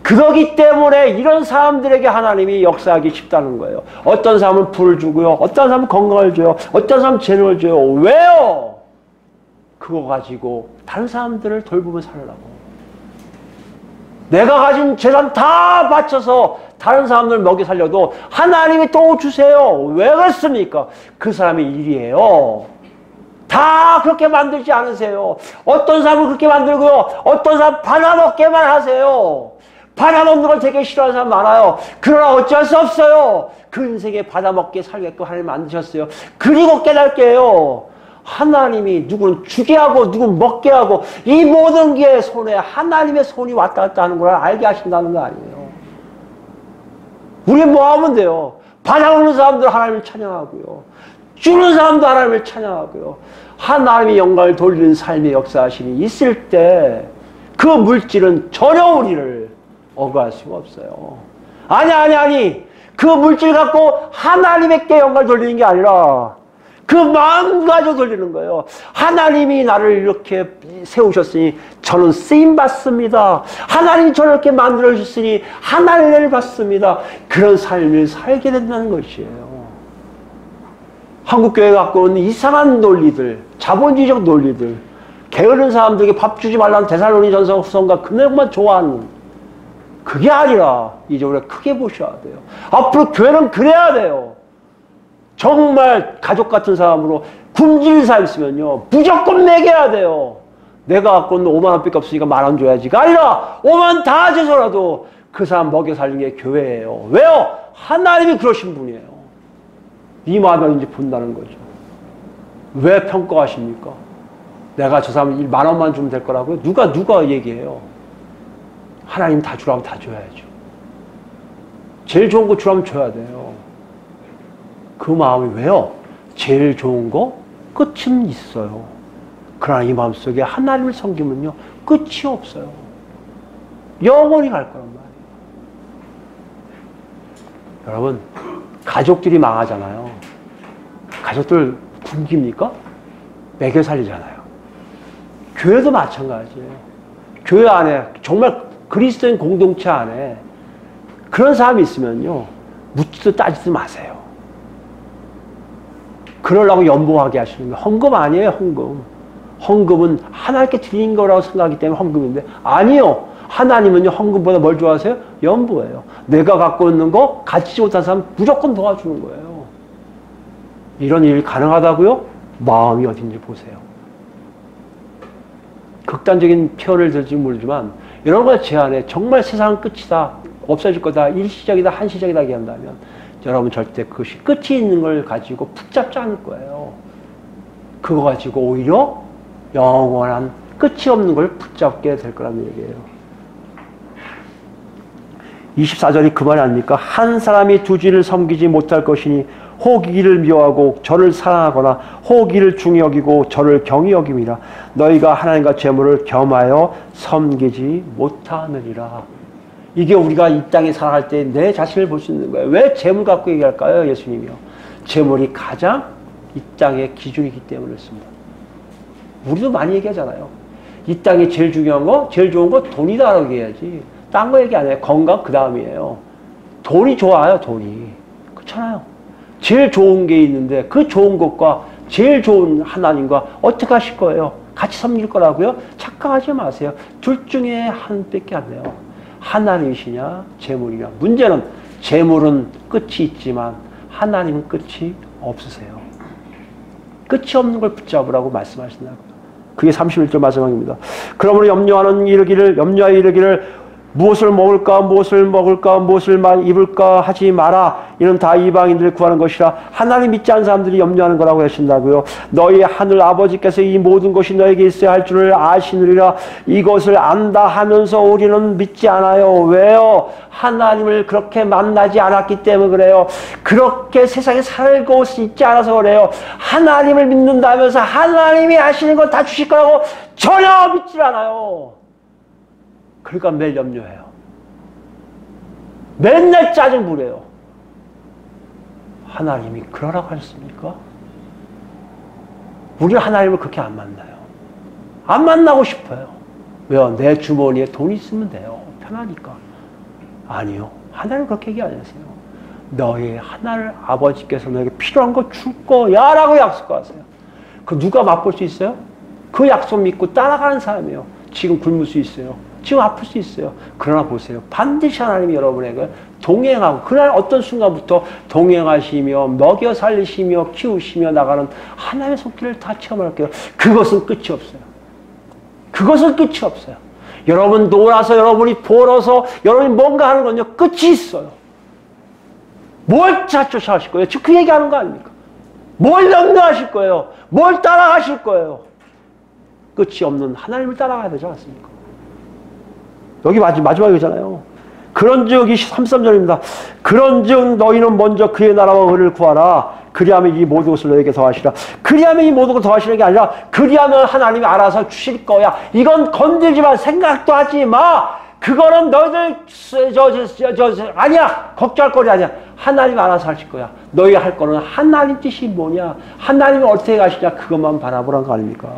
그러기 때문에 이런 사람들에게 하나님이 역사하기 쉽다는 거예요. 어떤 사람은 부를 주고요, 어떤 사람은 건강을 줘요, 어떤 사람은 재능을 줘요. 왜요? 그거 가지고 다른 사람들을 돌보며 살라고. 내가 가진 재산 다 바쳐서 다른 사람들 먹여 살려도 하나님이 또 주세요. 왜 그렇습니까? 그 사람의 일이에요. 다 그렇게 만들지 않으세요. 어떤 사람은 그렇게 만들고요, 어떤 사람은 받아먹게만 하세요. 받아먹는 걸 되게 싫어하는 사람 많아요. 그러나 어쩔 수 없어요. 그 인생에 받아먹게 살게끔 하나님 만드셨어요. 그리고 깨달게요. 하나님이 누구는 주게 하고 누구는 먹게 하고 이 모든 게 손에 하나님의 손이 왔다 갔다 하는 걸 알게 하신다는 거 아니에요. 우리는 뭐 하면 돼요? 받아오는 사람들 하나님을 찬양하고요, 주는 사람도 하나님을 찬양하고요, 하나님의 영광을 돌리는 삶의 역사하심이 있을 때 그 물질은 전혀 우리를 억울할 수가 없어요. 아니 그 물질 갖고 하나님께 영광을 돌리는 게 아니라 그 마음 가지고 돌리는 거예요. 하나님이 나를 이렇게 세우셨으니 저는 쓰임받습니다. 하나님이 저를 이렇게 만들어주셨으니 하나님을 받습니다. 그런 삶을 살게 된다는 것이에요. 한국교회가 갖고 있는 이상한 논리들, 자본주의적 논리들, 게으른 사람들에게 밥 주지 말라는 데살로니전서 후서가 그 내용만 좋아하는, 그게 아니라 이제 우리가 크게 보셔야 돼요. 앞으로 교회는 그래야 돼요. 정말 가족 같은 사람으로 굶주린 사람 있으면요, 무조건 먹여야 돼요. 내가 갖고 있는 5만 원밖에 없으니까 10,000원 줘야지가 아니라 5만 다 줘서라도 그 사람 먹여 살리는 게 교회예요. 왜요? 하나님이 그러신 분이에요. 이 마음을 이제 본다는 거죠. 왜 평가하십니까? 내가 저 사람 10,000원만 주면 될 거라고요? 누가 얘기해요? 하나님 다 주라면 다 줘야죠. 제일 좋은 거 주라면 줘야 돼요. 그 마음이 왜요? 제일 좋은 거 끝은 있어요. 그러나 이 마음속에 하나님을 섬기면요, 끝이 없어요. 영원히 갈 거란 말이에요. 여러분, 가족들이 망하잖아요. 가족들 굶깁니까? 먹여 살리잖아요. 교회도 마찬가지예요. 교회 안에 정말 그리스도인 공동체 안에 그런 사람이 있으면요, 묻지도 따지도 마세요. 그러려고 연보하게 하시는 거예요. 헌금 아니에요, 헌금. 헌금은 하나님께 드린 거라고 생각하기 때문에 헌금인데, 아니요. 하나님은요, 헌금보다 뭘 좋아하세요? 연보예요. 내가 갖고 있는 거 갖지 못한 사람 무조건 도와주는 거예요. 이런 일이 가능하다고요? 마음이 어딘지 보세요. 극단적인 표현을 들지 모르지만 이런 걸 제안해 정말 세상은 끝이다, 없어질 거다, 일시적이다, 한시적이다 얘기한다면 여러분 절대 그것이 끝이 있는 걸 가지고 붙잡지 않을 거예요. 그거 가지고 오히려 영원한 끝이 없는 걸 붙잡게 될 거라는 얘기예요. 24절이 그 말이 아닙니까? 한 사람이 두 주를 섬기지 못할 것이니 혹 이를 미워하고 저를 사랑하거나 혹 이를 중히 여기고 저를 경히 여김이라. 너희가 하나님과 재물을 겸하여 섬기지 못하느니라. 이게 우리가 이 땅에 살아갈 때 내 자신을 볼 수 있는 거예요. 왜 재물 갖고 얘기할까요? 예수님이요. 재물이 가장 이 땅의 기준이기 때문에 그렇습니다. 우리도 많이 얘기하잖아요. 이 땅에 제일 중요한 거, 제일 좋은 거 돈이다라고 얘기해야지. 딴 거 얘기 안 해요. 건강 그 다음이에요. 돈이 좋아요, 돈이. 그렇잖아요. 제일 좋은 게 있는데 그 좋은 것과 제일 좋은 하나님과 어떻게 하실 거예요? 같이 섬길 거라고요? 착각하지 마세요. 둘 중에 한 밖에 안 돼요. 하나님이시냐 재물이냐. 문제는 재물은 끝이 있지만 하나님은 끝이 없으세요. 끝이 없는 걸 붙잡으라고 말씀하신다고요. 그게 31절 마지막입니다. 그러므로 염려하여 이르기를 무엇을 먹을까 무엇을 입을까 하지 마라. 이는 다 이방인들이 구하는 것이라. 하나님 믿지 않는 사람들이 염려하는 거라고 하신다고요. 너희 하늘 아버지께서 이 모든 것이 너에게 있어야 할 줄을 아시느니라. 이것을 안다 하면서 우리는 믿지 않아요. 왜요? 하나님을 그렇게 만나지 않았기 때문에 그래요. 그렇게 세상에 살고 있지 않아서 그래요. 하나님을 믿는다면서 하나님이 하시는 거 다 주실 거라고 전혀 믿지 않아요. 그러니까 매일 염려해요. 맨날 짜증 부려요. 하나님이 그러라고 하셨습니까? 우리는 하나님을 그렇게 안 만나요. 안 만나고 싶어요. 왜요? 내 주머니에 돈이 있으면 돼요. 편하니까. 아니요. 하나님 그렇게 얘기 안 하세요. 너희 하나님 아버지께서 너에게 필요한 거 줄 거야 라고 약속하세요. 그 누가 맛볼 수 있어요? 그 약속 믿고 따라가는 사람이에요. 지금 굶을 수 있어요. 지금 아플 수 있어요. 그러나 보세요. 반드시 하나님이 여러분에게 동행하고 그날 어떤 순간부터 동행하시며 먹여 살리시며 키우시며 나가는 하나님의 손길을 다 체험할게요. 그것은 끝이 없어요. 그것은 끝이 없어요. 여러분 놀아서 여러분이 벌어서 여러분이 뭔가 하는 건요. 끝이 있어요. 뭘 쫓아하실 거예요? 지금 그 얘기하는 거 아닙니까? 뭘 염려하실 거예요? 뭘 따라가실 거예요? 끝이 없는 하나님을 따라가야 되지 않습니까? 여기 마지막이잖아요. 그런즉 33절입니다. 그런즉 너희는 먼저 그의 나라와 의를 구하라. 그리하면 이 모든 것을 너에게 더하시라. 그리하면 이 모든 것을 더하시는 게 아니라 그리하면 하나님이 알아서 주실 거야. 이건 건들지 마. 생각도 하지 마. 그거는 너희들 아니야. 걱정할 거리 아니야. 하나님 알아서 하실 거야. 너희 할 거는 하나님 뜻이 뭐냐, 하나님이 어떻게 가시냐, 그것만 바라보라는 거 아닙니까?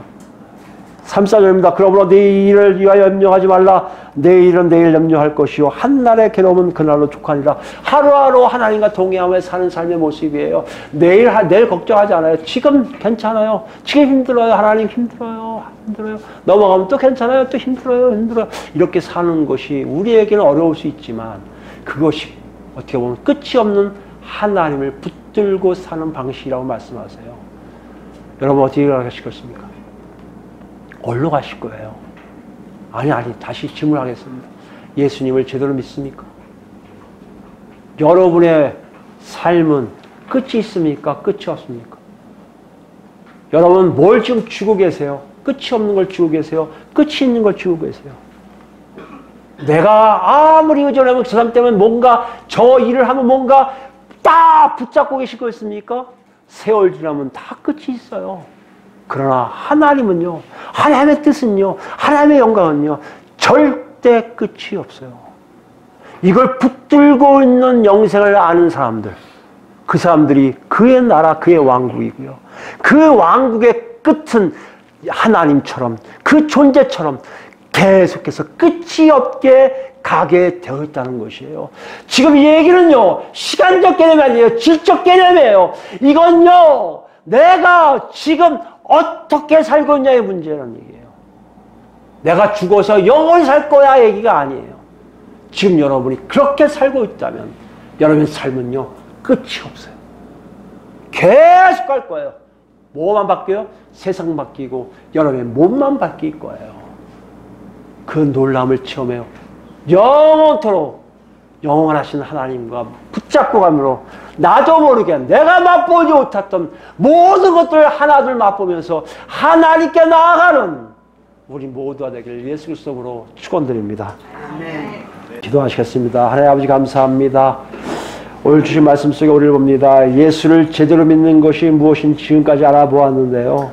3, 4절입니다. 그러므로 내일을 위하여 염려하지 말라. 내일은 내일 염려할 것이요 한날의 괴로움은 그날로 족하니라. 하루하루 하나님과 동행하며 사는 삶의 모습이에요. 내일 걱정하지 않아요. 지금 괜찮아요. 지금 힘들어요. 하나님 힘들어요. 넘어가면 또 괜찮아요. 또 힘들어요. 이렇게 사는 것이 우리에게는 어려울 수 있지만 그것이 어떻게 보면 끝이 없는 하나님을 붙들고 사는 방식이라고 말씀하세요. 여러분 어떻게 하실 것입니까? 어디로 가실 거예요? 아니, 다시 질문하겠습니다. 예수님을 제대로 믿습니까? 여러분의 삶은 끝이 있습니까? 끝이 없습니까? 여러분 뭘 지금 쥐고 계세요? 끝이 없는 걸 쥐고 계세요? 끝이 있는 걸 쥐고 계세요? 내가 아무리 의존하면 저 사람 때문에 뭔가 저 일을 하면 뭔가 딱 붙잡고 계실 거 있습니까? 세월 지나면 다 끝이 있어요. 그러나 하나님은요, 하나님의 뜻은요, 하나님의 영광은요, 절대 끝이 없어요. 이걸 붙들고 있는 영생을 아는 사람들, 그 사람들이 그의 나라, 그의 왕국이고요. 그 왕국의 끝은 하나님처럼, 그 존재처럼 계속해서 끝이 없게 가게 되어 있다는 것이에요. 지금 이 얘기는요, 시간적 개념이 아니에요. 질적 개념이에요. 이건요, 내가 지금 어떻게 살고 있냐의 문제라는 얘기예요. 내가 죽어서 영원히 살 거야 얘기가 아니에요. 지금 여러분이 그렇게 살고 있다면 여러분의 삶은요, 끝이 없어요. 계속 갈 거예요. 뭐만 바뀌어요? 세상 바뀌고 여러분의 몸만 바뀔 거예요. 그 놀라움을 체험해요. 영원토록 영원하신 하나님과 붙잡고 가므로 나도 모르게 내가 맛보지 못했던 모든 것들을 하나둘 맛보면서 하나님께 나아가는 우리 모두가 되기를 예수 그리스도로 축원드립니다. 아멘. 기도하시겠습니다. 하나님 아버지 감사합니다. 오늘 주신 말씀 속에 우리를 봅니다. 예수를 제대로 믿는 것이 무엇인지 지금까지 알아보았는데요.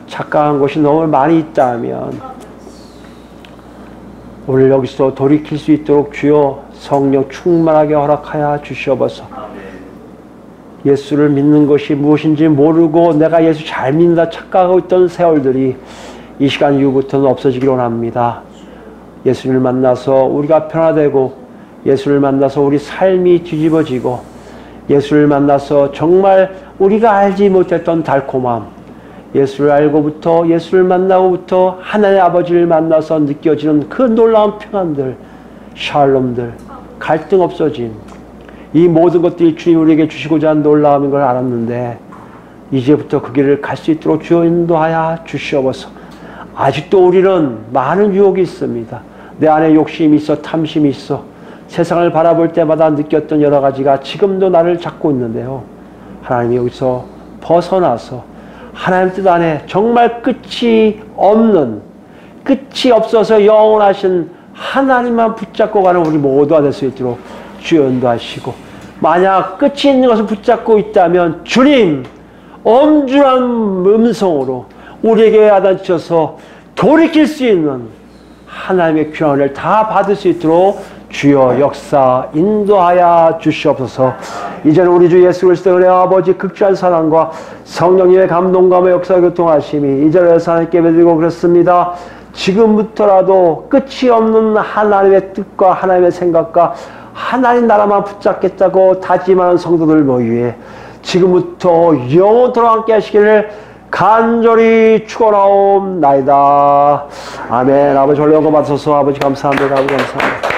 착각한 것이 너무 많이 있다면 오늘 여기서 돌이킬 수 있도록 주여 성령 충만하게 허락하여 주시옵소서. 예수를 믿는 것이 무엇인지 모르고 내가 예수 잘 믿는다 착각하고 있던 세월들이 이 시간 이후부터는 없어지기를 원합니다. 예수를 만나서 우리가 변화되고 예수를 만나서 우리 삶이 뒤집어지고 예수를 만나서 정말 우리가 알지 못했던 달콤함, 예수를 알고부터 예수를 만나고부터 하나님의 아버지를 만나서 느껴지는 그 놀라운 평안들, 샬롬들, 갈등 없어짐, 이 모든 것들이 주님 우리에게 주시고자 하는 놀라움인 걸 알았는데 이제부터 그 길을 갈 수 있도록 주여 인도하여 주시옵소서. 아직도 우리는 많은 유혹이 있습니다. 내 안에 욕심이 있어, 탐심이 있어, 세상을 바라볼 때마다 느꼈던 여러 가지가 지금도 나를 잡고 있는데요. 하나님이 여기서 벗어나서 하나님 뜻 안에 정말 끝이 없는, 끝이 없어서 영원하신 하나님만 붙잡고 가는 우리 모두가 될 수 있도록 주여 인도하시고, 만약 끝이 있는 것을 붙잡고 있다면 주님 엄중한 음성으로 우리에게 야단쳐서 돌이킬 수 있는 하나님의 귀한 은혜를 다 받을 수 있도록 주여 역사 인도하여 주시옵소서. 이제는 우리 주 예수 그리스도의 은혜와 아버지 극주한 사랑과 성령님의 감동감과 역사 교통하심이 이제는 하나님께 드리고 그렇습니다. 지금부터라도 끝이 없는 하나님의 뜻과 하나님의 생각과 하나님 나라만 붙잡겠다고 다짐하는 성도들 모이에 지금부터 영원토록 함께 하시기를 간절히 축원하옵나이다. 아멘. 아버지 올려고 받으소서. 아버지 감사합니다. 아버지 감사합니다.